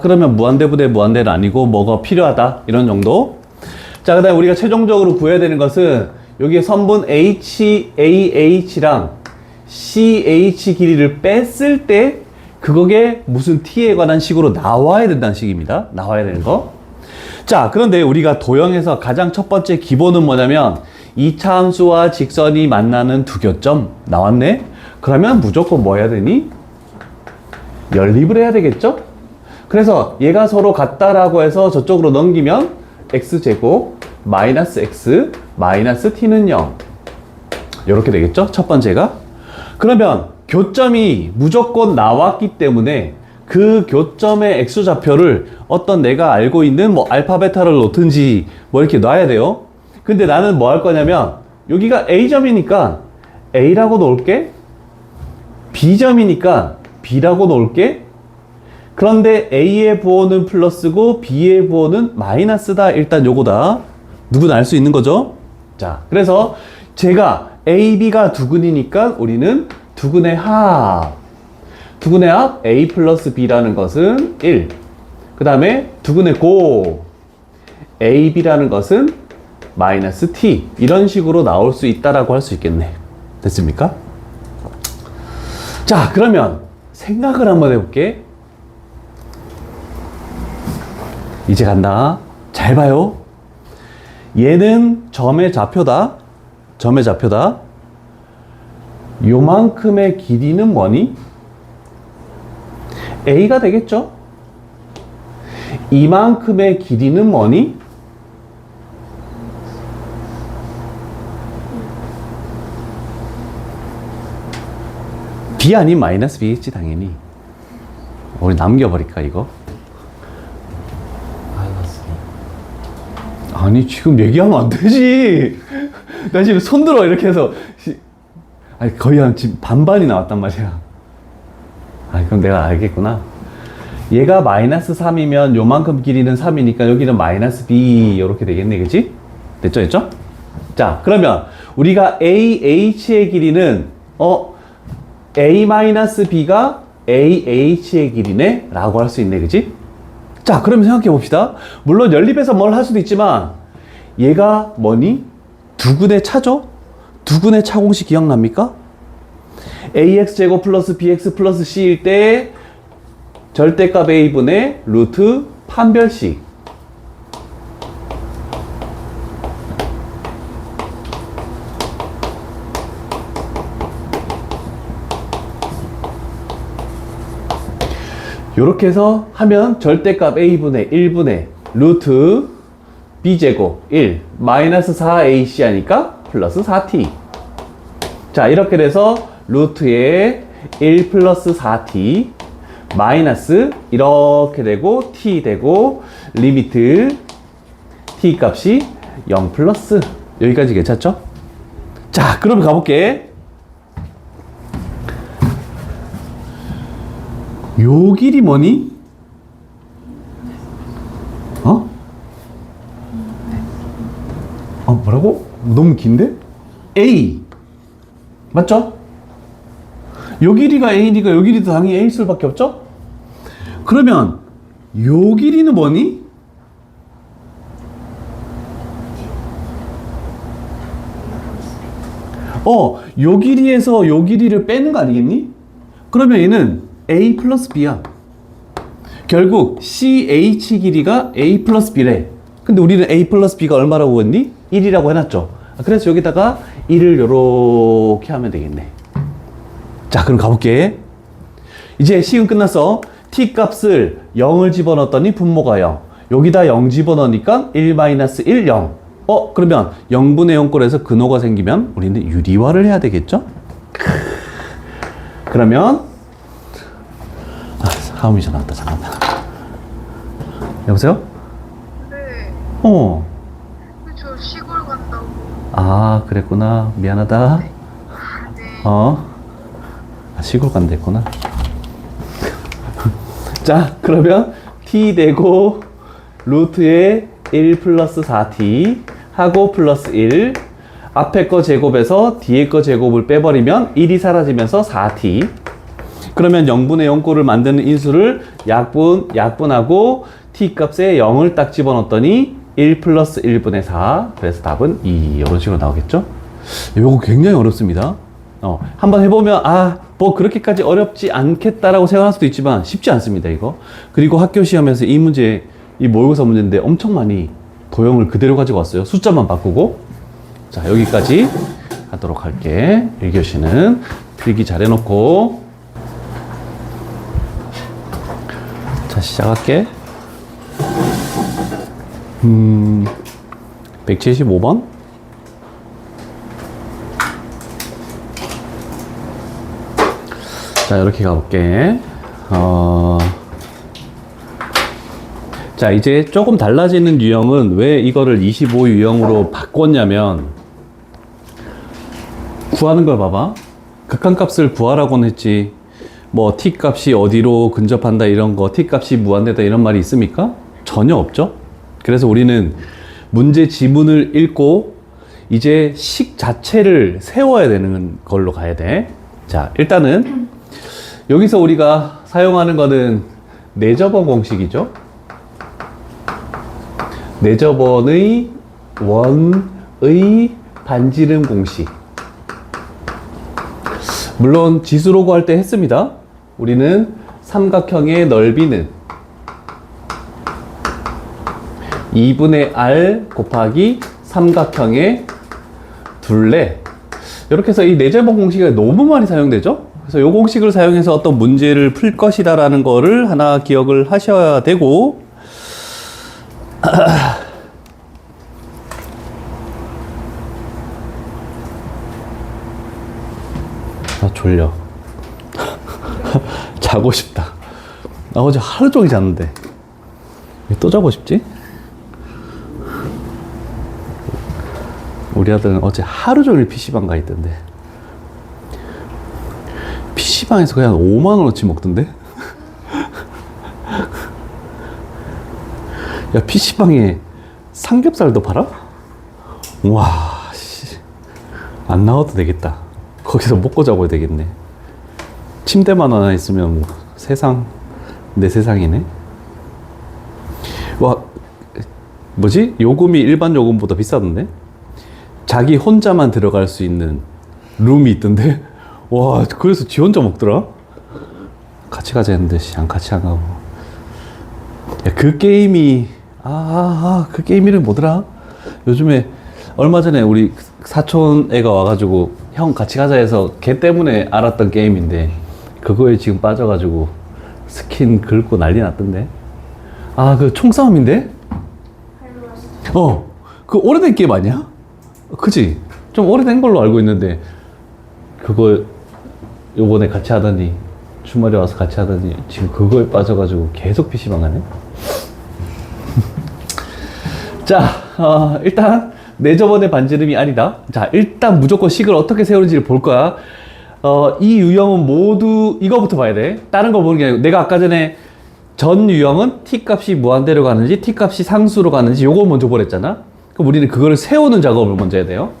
그러면 무한대부대 무한대는 아니고 뭐가 필요하다 이런 정도. 자, 그 다음에 우리가 최종적으로 구해야 되는 것은 여기에 선분 HAH랑 CH 길이를 뺐을 때 그거에 무슨 t에 관한 식으로 나와야 된다는 식입니다. 나와야 되는 거. 자, 그런데 우리가 도형에서 가장 첫 번째 기본은 뭐냐면 2차 함수와 직선이 만나는 두 교점 나왔네? 그러면 무조건 뭐 해야 되니? 연립을 해야 되겠죠? 그래서 얘가 서로 같다라고 해서 저쪽으로 넘기면 x제곱 마이너스 x 마이너스 t는 0 이렇게 되겠죠? 첫 번째가. 그러면 교점이 무조건 나왔기 때문에 그 교점의 x좌표를 어떤 내가 알고 있는 뭐 알파 베타를 놓든지 뭐 이렇게 놔야 돼요. 근데 나는 뭐 할 거냐면 여기가 A점이니까 A라고 놓을게. B점이니까 B라고 놓을게. 그런데 A의 부호는 플러스고 B의 부호는 마이너스다. 일단 요거다. 누구나 알 수 있는 거죠. 자, 그래서 제가 A, B가 두근이니까 우리는 두근의 합. 두근의 합 A 플러스 B라는 것은 1. 그 다음에 두근의 고 A, B라는 것은 마이너스 T. 이런 식으로 나올 수 있다라고 할 수 있겠네. 됐습니까? 자, 그러면 생각을 한번 해볼게. 이제 간다. 잘 봐요. 얘는 점의 좌표다. 점의 좌표다. 요만큼의 길이는 뭐니? A가 되겠죠? 이만큼의 길이는 뭐니? B 아닌 마이너스 B겠지 당연히. 우리 남겨버릴까 이거? 마이너스 B. 아니 지금 얘기하면 안 되지. 나 지금 손들어 이렇게 해서 아니 거의 한 지금 반반이 나왔단 말이야. 아 그럼 내가 알겠구나. 얘가 마이너스 3이면 요만큼 길이는 3이니까 여기는 마이너스 B 이렇게 되겠네. 그치? 됐죠? 됐죠? 자 그러면 우리가 AH의 길이는 A-B가 AH의 길이네 라고 할 수 있네. 그치? 자 그러면 생각해 봅시다. 물론 연립해서 뭘 할 수도 있지만 얘가 뭐니? 두근의 차죠? 두근의 차 공식 기억납니까? AX제곱 플러스 BX 플러스 C일 때 절대값 A분의 루트 판별식. 요렇게 해서 하면 절대값 a분의 1분의 루트 b제곱 1 마이너스 4ac 하니까 플러스 4t. 자, 이렇게 돼서 루트에 1 플러스 4t 마이너스 이렇게 되고 t 되고 리미트 t 값이 0 플러스 여기까지 괜찮죠? 자, 그러면 가볼게. 요 길이 뭐니? 뭐라고? 너무 긴데? A 맞죠? 요 길이가 A니까 요 길이도 당연히 A 수밖에 없죠? 그러면 요 길이는 뭐니? 요 길이에서 요 길이를 빼는 거 아니겠니? 그러면 얘는 A 플러스 B야. 결국 CH 길이가 A 플러스 B래. 근데 우리는 A 플러스 B가 얼마라고 했니? 1이라고 해놨죠. 그래서 여기다가 1을 요렇게 하면 되겠네. 자, 그럼 가볼게. 이제 시은 끝났어. t 값을 0을 집어넣었더니 분모가 0. 여기다 0 집어넣으니까 1-1, 0. 그러면 0분의 0꼴에서 근호가 생기면 우리는 유리화를 해야 되겠죠? 그러면 하음이 전화 왔다. 잠깐만. 여보세요? 네. 저 시골 간다고. 아, 그랬구나. 미안하다. 네. 시골 간다 했구나. 자, 그러면 t 되고 루트에 1 플러스 4t 하고 플러스 1 앞에 거 제곱에서 뒤에 거 제곱을 빼버리면 1이 사라지면서 4t. 그러면 0분의 0꼴을 만드는 인수를 약분하고 t 값에 0을 딱 집어넣었더니 1 플러스 1분의 4. 그래서 답은 2. 이런 식으로 나오겠죠? 이거 굉장히 어렵습니다. 한번 해보면 뭐 그렇게까지 어렵지 않겠다라고 생각할 수도 있지만 쉽지 않습니다, 이거. 그리고 학교 시험에서 이 문제, 이 모의고사 문제인데 엄청 많이 도형을 그대로 가지고 왔어요. 숫자만 바꾸고. 자, 여기까지 하도록 할게. 1교시는 필기 잘 해놓고. 자, 시작할게. 175번. 자, 이렇게 가볼게. 자, 이제 조금 달라지는 유형은 왜 이거를 25 유형으로 바꿨냐면, 구하는 걸 봐봐. 극한값을 구하라고는 했지. 뭐 t 값이 어디로 근접한다 이런 거, t 값이 무한대다 이런 말이 있습니까? 전혀 없죠. 그래서 우리는 문제 지문을 읽고 이제 식 자체를 세워야 되는 걸로 가야 돼. 자, 일단은 여기서 우리가 사용하는 거는 내접원 공식이죠. 내접원의 원의 반지름 공식. 물론 지수로 구할 때 했습니다. 우리는 삼각형의 넓이는 2분의 r 곱하기 삼각형의 둘레. 이렇게 해서 이 내접원 공식이 너무 많이 사용되죠. 그래서 이 공식을 사용해서 어떤 문제를 풀 것이다라는 거를 하나 기억을 하셔야 되고, 졸려. 자고 싶다. 나 어제 하루 종일 잤는데 왜 또 자고 싶지? 우리 아들은 어제 하루 종일 PC방 가 있던데. PC방에서 그냥 5만원어치 먹던데? 야, PC방에 삼겹살도 팔아? 와, 씨. 안 나와도 되겠다. 거기서 먹고 자고 되겠네. 침대만 하나 있으면 뭐 세상, 내 세상이네. 와, 뭐지? 요금이 일반 요금보다 비싸던데? 자기 혼자만 들어갈 수 있는 룸이 있던데? 와, 그래서 지 혼자 먹더라? 같이 가자 했는데, 안 같이 안 가고. 야, 그 게임이, 그 게임 이름이 뭐더라? 요즘에, 얼마 전에 우리 사촌 애가 와가지고, 형 같이 가자 해서 걔 때문에 알았던 게임인데, 그거에 지금 빠져가지고, 스킨 긁고 난리 났던데. 아, 그 총싸움인데? 그 오래된 게임 아니야? 그지? 좀 오래된 걸로 알고 있는데, 그거 요번에 같이 하더니, 주말에 와서 같이 하더니, 지금 그거에 빠져가지고 계속 PC방 가네? 자, 일단, 내 저번의 반지름이 아니다. 자, 일단 무조건 식을 어떻게 세우는지를 볼 거야. 이 유형은 모두 이거부터 봐야 돼. 다른 거 보는 게 아니고, 내가 아까 전에 전 유형은 t값이 무한대로 가는지 t값이 상수로 가는지 요거 먼저 보랬잖아. 그럼 우리는 그거를 세우는 작업을 먼저 해야 돼요.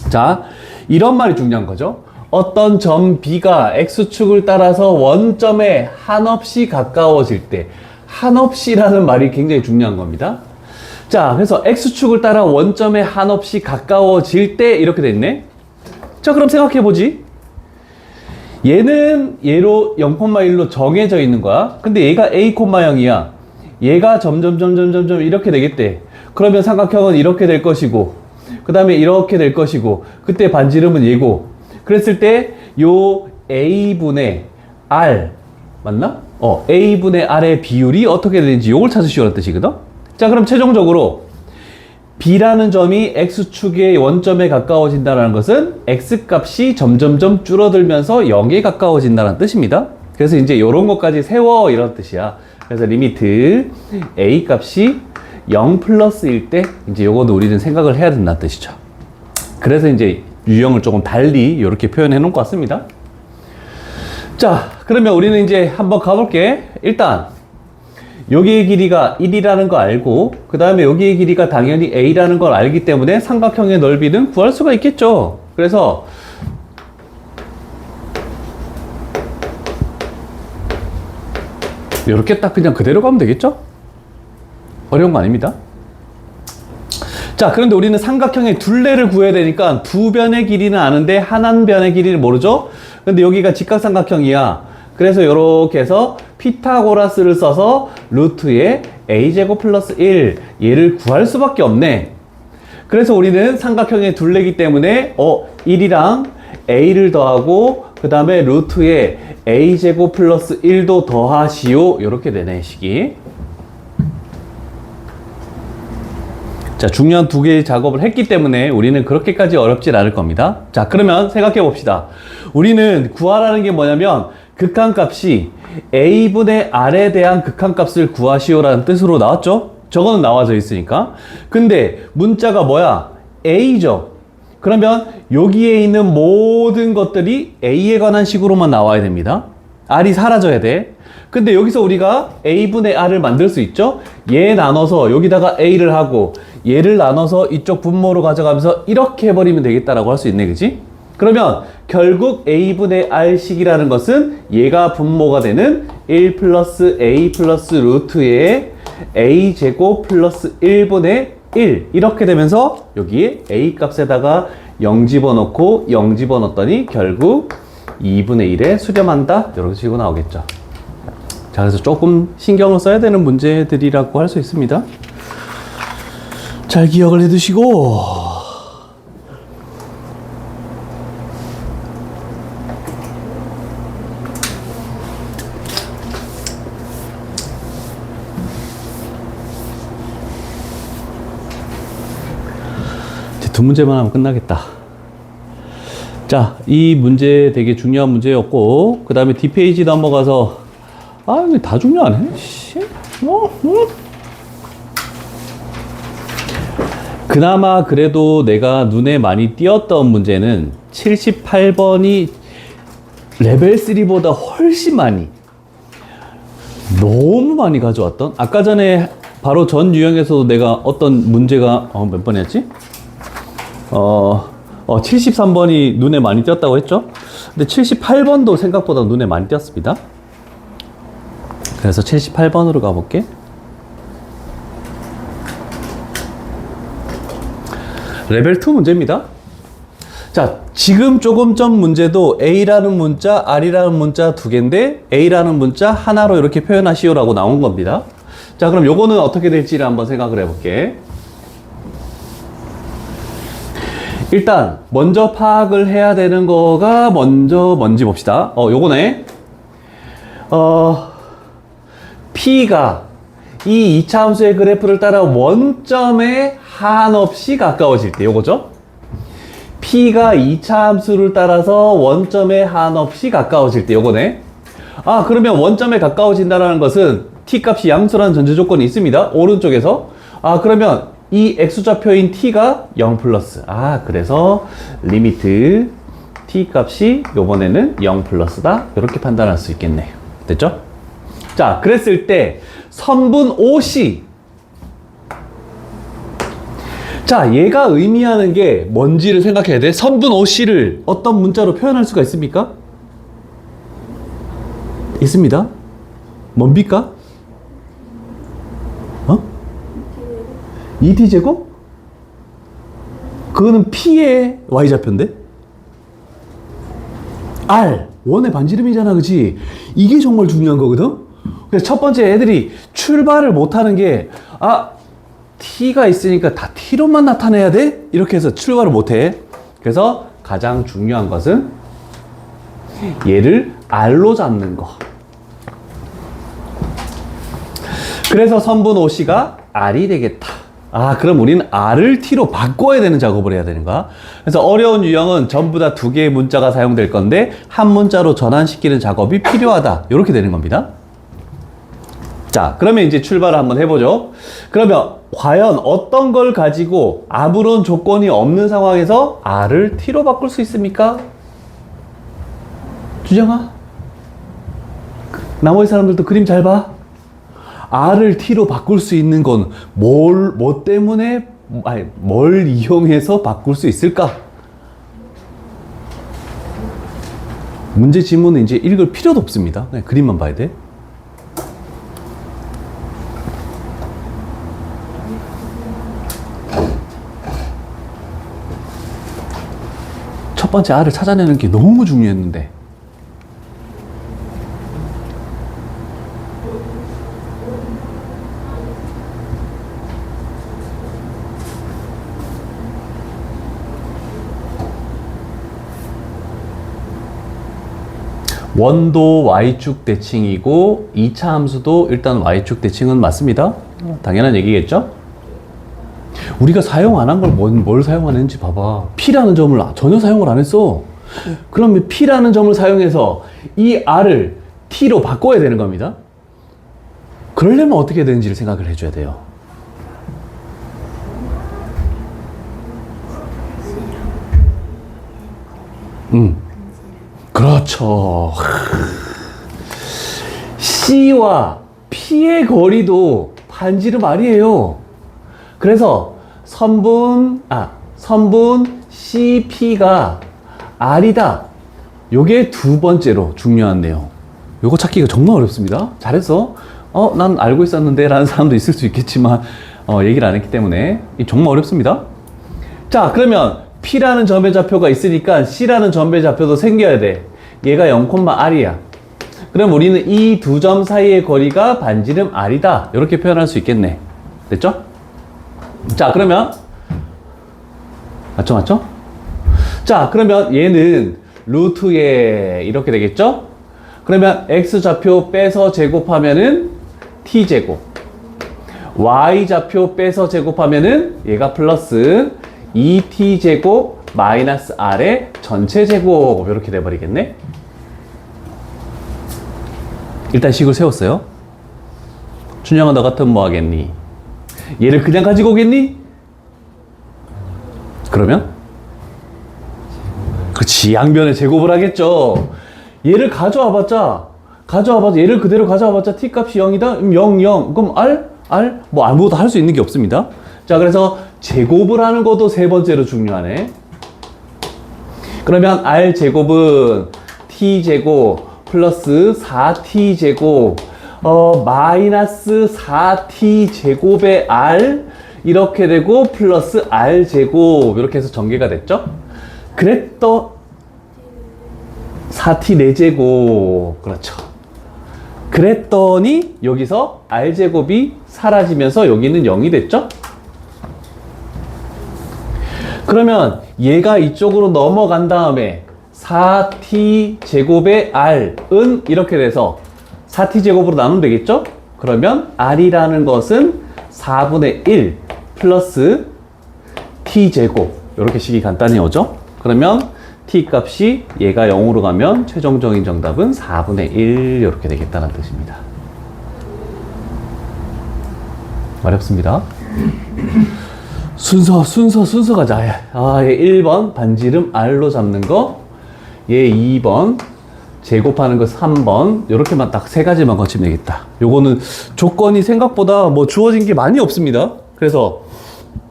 자, 이런 말이 중요한 거죠. 어떤 점 B가 X축을 따라서 원점에 한없이 가까워질 때, 한없이라는 말이 굉장히 중요한 겁니다. 자, 그래서 X축을 따라 원점에 한없이 가까워질 때 이렇게 됐네. 자, 그럼 생각해보지. 얘는 얘로 0,1로 정해져 있는 거야. 근데 얘가 A, 0이야. 얘가 점점 이렇게 되겠대. 그러면 삼각형은 이렇게 될 것이고, 그 다음에 이렇게 될 것이고, 그때 반지름은 얘고. 그랬을 때 요 A분의 R 맞나? A분의 R의 비율이 어떻게 되는지 요걸 찾으시오라는 뜻이거든. 자, 그럼 최종적으로 B라는 점이 X축의 원점에 가까워진다는 것은 X값이 점점점 줄어들면서 0에 가까워진다는 뜻입니다. 그래서 이제 이런 것까지 세워 이런 뜻이야. 그래서 리미트 A값이 0 플러스일 때 이제 요거도 우리는 생각을 해야 된다는 뜻이죠. 그래서 이제 유형을 조금 달리 이렇게 표현해 놓은 것 같습니다. 자, 그러면 우리는 이제 한번 가볼게. 일단 여기의 길이가 1이라는 거 알고, 그 다음에 여기의 길이가 당연히 A라는 걸 알기 때문에 삼각형의 넓이는 구할 수가 있겠죠. 그래서 이렇게 딱 그냥 그대로 가면 되겠죠? 어려운 거 아닙니다. 자, 그런데 우리는 삼각형의 둘레를 구해야 되니까 두 변의 길이는 아는데 한 변의 길이를 모르죠? 근데 여기가 직각삼각형이야. 그래서 이렇게 해서 피타고라스를 써서 루트에 a제곱 플러스 1 얘를 구할 수밖에 없네. 그래서 우리는 삼각형의 둘레이기 때문에 1이랑 a를 더하고 그 다음에 루트에 a제곱 플러스 1도 더하시오. 이렇게 되네, 식이. 자, 중요한 두 개의 작업을 했기 때문에 우리는 그렇게까지 어렵진 않을 겁니다. 자, 그러면 생각해 봅시다. 우리는 구하라는 게 뭐냐면 극한값이 a분의 r에 대한 극한값을 구하시오라는 뜻으로 나왔죠? 저거는 나와져 있으니까. 근데 문자가 뭐야? a죠. 그러면 여기에 있는 모든 것들이 a에 관한 식으로만 나와야 됩니다. r이 사라져야 돼. 근데 여기서 우리가 a분의 r을 만들 수 있죠? 얘 나눠서 여기다가 a를 하고 얘를 나눠서 이쪽 분모로 가져가면서 이렇게 해버리면 되겠다라고 할 수 있네, 그치? 그러면 결국 a분의 r식이라는 것은 얘가 분모가 되는 1 플러스 a 플러스 루트의 a제곱 플러스 1분의 1 이렇게 되면서 여기에 a 값에다가 0 집어넣고 0 집어넣었더니 결국 2분의 1에 수렴한다 이런 식으로 나오겠죠. 자, 그래서 조금 신경을 써야 되는 문제들이라고 할 수 있습니다. 잘 기억을 해두시고 이제 두 문제만 하면 끝나겠다. 자, 이 문제 되게 중요한 문제였고 그 다음에 뒷페이지 넘어가서 이거 다 중요하네. 그나마 그래도 내가 눈에 많이 띄었던 문제는 78번이 레벨 3보다 훨씬 많이 너무 많이 가져왔던 아까 전에 바로 전 유형에서도 내가 어떤 문제가 몇 번이었지? 73번이 눈에 많이 띄었다고 했죠? 근데 78번도 생각보다 눈에 많이 띄었습니다. 그래서 78번으로 가볼게. 레벨 2 문제입니다. 자, 지금 조금 전 문제도 A라는 문자, R이라는 문자 두 개인데 A라는 문자 하나로 이렇게 표현하시오라고 나온 겁니다. 자, 그럼 요거는 어떻게 될지를 한번 생각을 해볼게. 일단 먼저 파악을 해야 되는 거가 먼저 뭔지 봅시다. 요거네. P가 이 2차 함수의 그래프를 따라 원점에 한없이 가까워질 때 요거죠. P가 2차 함수를 따라서 원점에 한없이 가까워질 때 요거네. 아, 그러면 원점에 가까워진다는 것은 T값이 양수라는 전제 조건이 있습니다. 오른쪽에서. 아, 그러면 이 X좌표인 T가 0 플러스. 아, 그래서 리미트 T값이 요번에는 0 플러스다. 이렇게 판단할 수 있겠네요. 됐죠? 자, 그랬을 때 선분 OC. 자, 얘가 의미하는 게 뭔지를 생각해야 돼. 선분 OC를 어떤 문자로 표현할 수가 있습니까? 있습니다. 뭡니까? 어? 2t제곱? 그거는 P의 Y좌표인데? R, 원의 반지름이잖아, 그치? 이게 정말 중요한 거거든? 그래서 첫 번째 애들이 출발을 못하는 게, 아, T가 있으니까 다 T로만 나타내야 돼? 이렇게 해서 출발을 못해. 그래서 가장 중요한 것은 얘를 R로 잡는 거. 그래서 선분 OC가 R이 되겠다. 아, 그럼 우리는 R을 T로 바꿔야 되는 작업을 해야 되는 거야. 그래서 어려운 유형은 전부 다 두 개의 문자가 사용될 건데 한 문자로 전환시키는 작업이 필요하다. 이렇게 되는 겁니다. 자, 그러면 이제 출발을 한번 해보죠. 그러면 과연 어떤 걸 가지고 아무런 조건이 없는 상황에서 R을 T로 바꿀 수 있습니까? 주정아? 나머지 사람들도 그림 잘 봐. R을 T로 바꿀 수 있는 건 뭐 때문에, 아니, 뭘 이용해서 바꿀 수 있을까? 문제 지문은 이제 읽을 필요도 없습니다. 그냥 그림만 봐야 돼. 첫 번째 R을 찾아내는 게 너무 중요했는데. 원도 Y축 대칭이고 2차 함수도 일단 Y축 대칭은 맞습니다. 당연한 얘기겠죠? 우리가 사용 안 한 걸 뭘 사용 안 했는지 봐봐. P라는 점을 전혀 사용을 안 했어. 그러면 P라는 점을 사용해서 이 R을 T로 바꿔야 되는 겁니다. 그러려면 어떻게 되는지를 생각을 해줘야 돼요. 그렇죠. C와 P의 거리도 반지름 R이에요. 그래서 선분 CP가 R이다. 요게 두 번째로 중요한 내용. 요거 찾기가 정말 어렵습니다. 잘했어. 난 알고 있었는데 라는 사람도 있을 수 있겠지만 얘기를 안 했기 때문에 정말 어렵습니다. 자, 그러면 P라는 점의 좌표가 있으니까 C라는 점의 좌표도 생겨야 돼. 얘가 0,R이야. 그럼 우리는 이 두 점 사이의 거리가 반지름 R이다. 이렇게 표현할 수 있겠네. 됐죠? 자, 그러면 맞죠? 자, 그러면 얘는 루트에 이렇게 되겠죠? 그러면 X좌표 빼서 제곱하면은 T제곱, Y좌표 빼서 제곱하면은 얘가 플러스 2T제곱 마이너스 R의 전체 제곱 이렇게 돼버리겠네. 일단 식을 세웠어요. 춘영아, 너 같으면 뭐 하겠니? 얘를 그냥 가지고 오겠니? 그러면? 그렇지, 양변의 제곱을 하겠죠. 얘를 가져와봤자 얘를 그대로 가져와봤자 T값이 0이다? 0, 0. 그럼 R? 뭐 아무것도 할 수 있는 게 없습니다. 자, 그래서 제곱을 하는 것도 세 번째로 중요하네. 그러면 R제곱은 T제곱 플러스 4T제곱 마이너스 4T제곱의 R 이렇게 되고 플러스 R제곱 이렇게 해서 전개가 됐죠? 그랬더 4T 4제곱 그렇죠. 그랬더니 여기서 R제곱이 사라지면서 여기는 0이 됐죠? 그러면 얘가 이쪽으로 넘어간 다음에 4T제곱의 R은 이렇게 돼서 4T제곱으로 나누면 되겠죠? 그러면 R이라는 것은 4분의 1 플러스 T제곱. 이렇게 식이 간단히 오죠? 그러면 T 값이 얘가 0으로 가면 최종적인 정답은 4분의 1 이렇게 되겠다는 뜻입니다. 어렵습니다. 순서 가자. 얘 1번 반지름 R로 잡는 거, 얘 2번 제곱하는 거 3번, 이렇게만 딱 세 가지만 거치면 되겠다. 요거는 조건이 생각보다 뭐 주어진 게 많이 없습니다. 그래서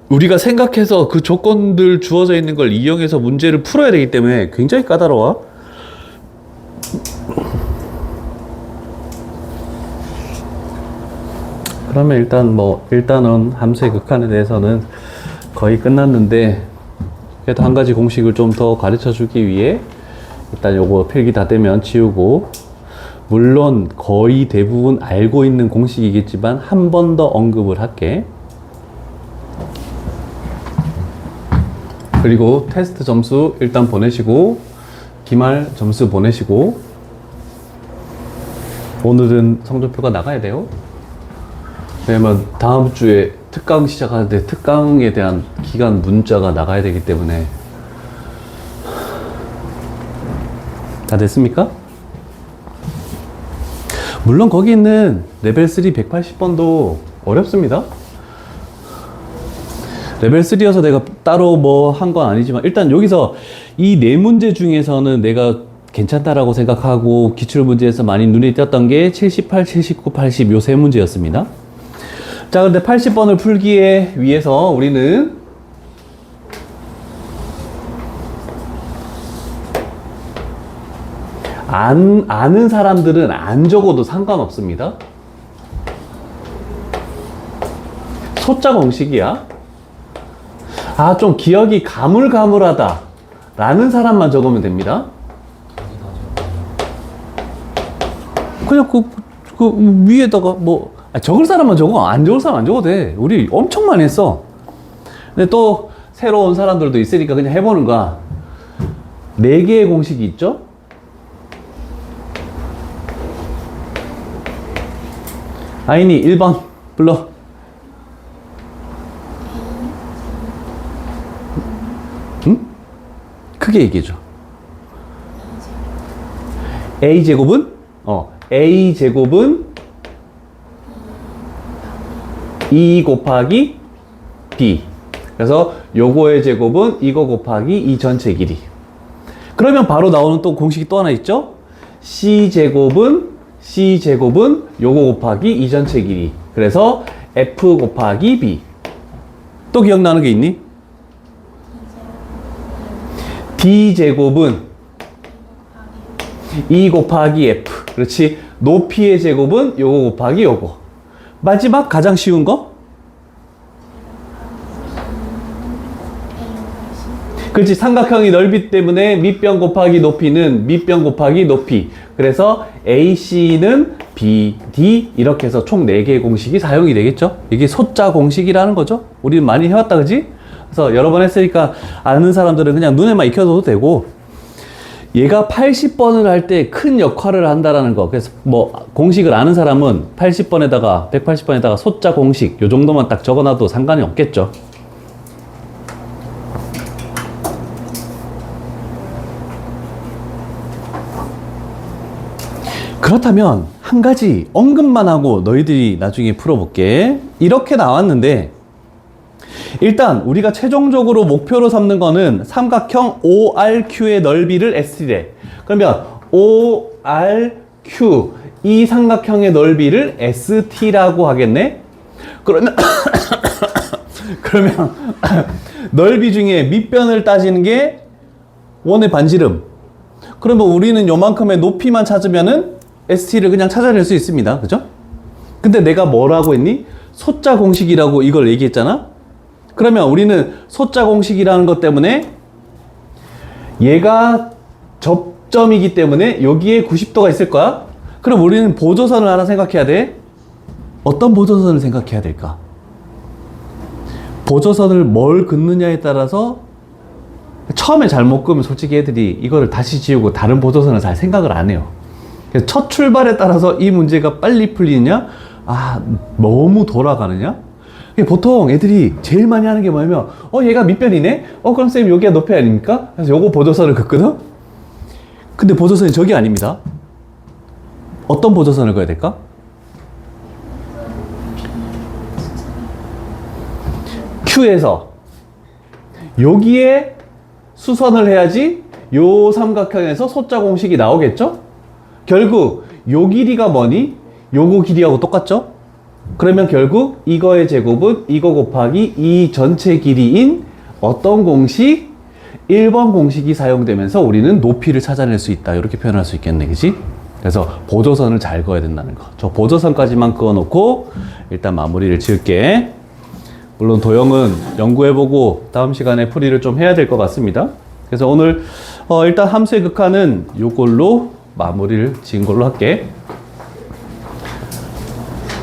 우리가 생각해서 그 조건들 주어져 있는 걸 이용해서 문제를 풀어야 되기 때문에 굉장히 까다로워. 그러면 일단은 함수의 극한에 대해서는 거의 끝났는데, 그래도 한 가지 공식을 좀 더 가르쳐 주기 위해 일단 요거 필기 다 되면 지우고, 물론 거의 대부분 알고 있는 공식이겠지만 한 번 더 언급을 할게. 그리고 테스트 점수 일단 보내시고, 기말 점수 보내시고, 오늘은 성적표가 나가야 돼요. 왜냐면 다음 주에 특강 시작하는데 특강에 대한 기간 문자가 나가야 되기 때문에. 다 됐습니까? 물론 거기 있는 레벨 3 180번도 어렵습니다. 레벨 3여서 내가 따로 뭐 한 건 아니지만, 일단 여기서 이 네 문제 중에서는 내가 괜찮다라고 생각하고 기출문제에서 많이 눈에 띄었던 게 78, 79, 80 요 세 문제였습니다. 자, 근데 80번을 풀기에 위해서 우리는 아는 사람들은 안 적어도 상관없습니다. 소자 공식이야. 좀 기억이 가물가물하다 라는 사람만 적으면 됩니다. 그냥 그 위에다가 적을 사람만 적어. 안 적을 사람 안 적어도 돼. 우리 엄청 많이 했어. 근데 또 새로운 사람들도 있으니까 그냥 해보는 거야. 4개의 공식이 있죠? 아인이 1번 불러. 응? 크게 얘기해줘. A제곱은? A제곱은 2 곱하기 B. 그래서 요거의 제곱은 이거 곱하기 이 전체 길이. 그러면 바로 나오는 또 공식이 또 하나 있죠? C제곱은 요거 곱하기 이 전체 길이. 그래서 F 곱하기 B. 또 기억나는 게 있니? D제곱은 2 곱하기 F. 그렇지. 높이의 제곱은 요거 곱하기 요거. 마지막 가장 쉬운 거? 그렇지. 삼각형이 넓이 때문에 밑변 곱하기 높이는 밑변 곱하기 높이. 그래서 AC는 BD 이렇게 해서 총 4개의 공식이 사용이 되겠죠. 이게 소자 공식이라는 거죠. 우리는 많이 해왔다, 그지? 그래서 여러 번 했으니까 아는 사람들은 그냥 눈에만 익혀둬도 되고, 얘가 80번을 할 때 큰 역할을 한다라는 거. 그래서 공식을 아는 사람은 80번에다가 180번에다가 소자 공식 요 정도만 딱 적어놔도 상관이 없겠죠. 그렇다면 한 가지 언급만 하고 너희들이 나중에 풀어볼게. 이렇게 나왔는데, 일단 우리가 최종적으로 목표로 삼는 거는 삼각형 ORQ의 넓이를 ST래. 그러면 ORQ 이 삼각형의 넓이를 ST라고 하겠네. 그러면 넓이 중에 밑변을 따지는 게 원의 반지름. 그러면 우리는 요만큼의 높이만 찾으면은 ST를 그냥 찾아낼 수 있습니다. 그죠? 근데 내가 뭐라고 했니? 소자 공식이라고 이걸 얘기했잖아? 그러면 우리는 소자 공식이라는 것 때문에 얘가 접점이기 때문에 여기에 90도가 있을 거야? 그럼 우리는 보조선을 하나 생각해야 돼. 어떤 보조선을 생각해야 될까? 보조선을 뭘 긋느냐에 따라서 처음에 잘못 끄면 솔직히 애들이 이거를 다시 지우고 다른 보조선을 잘 생각을 안 해요. 그래서 첫 출발에 따라서 이 문제가 빨리 풀리느냐 아, 너무 돌아가느냐? 보통 애들이 제일 많이 하는 게 뭐냐면, 얘가 밑변이네? 그럼 쌤 여기가 높이 아닙니까? 그래서 요거 보조선을 긋거든? 근데 보조선이 저게 아닙니다. 어떤 보조선을 그어야 될까? Q에서 여기에 수선을 해야지 요 삼각형에서 소자 공식이 나오겠죠? 결국 요 길이가 뭐니? 요거 길이하고 똑같죠? 그러면 결국 이거의 제곱은 이거 곱하기 이 전체 길이인 어떤 공식? 1번 공식이 사용되면서 우리는 높이를 찾아낼 수 있다. 이렇게 표현할 수 있겠네. 그치? 그래서 보조선을 잘 그어야 된다는 거. 저 보조선까지만 그어놓고 일단 마무리를 지을게. 물론 도형은 연구해보고 다음 시간에 풀이를 좀 해야 될 것 같습니다. 그래서 오늘 일단 함수의 극한은 요걸로 마무리를 지은 걸로 할게.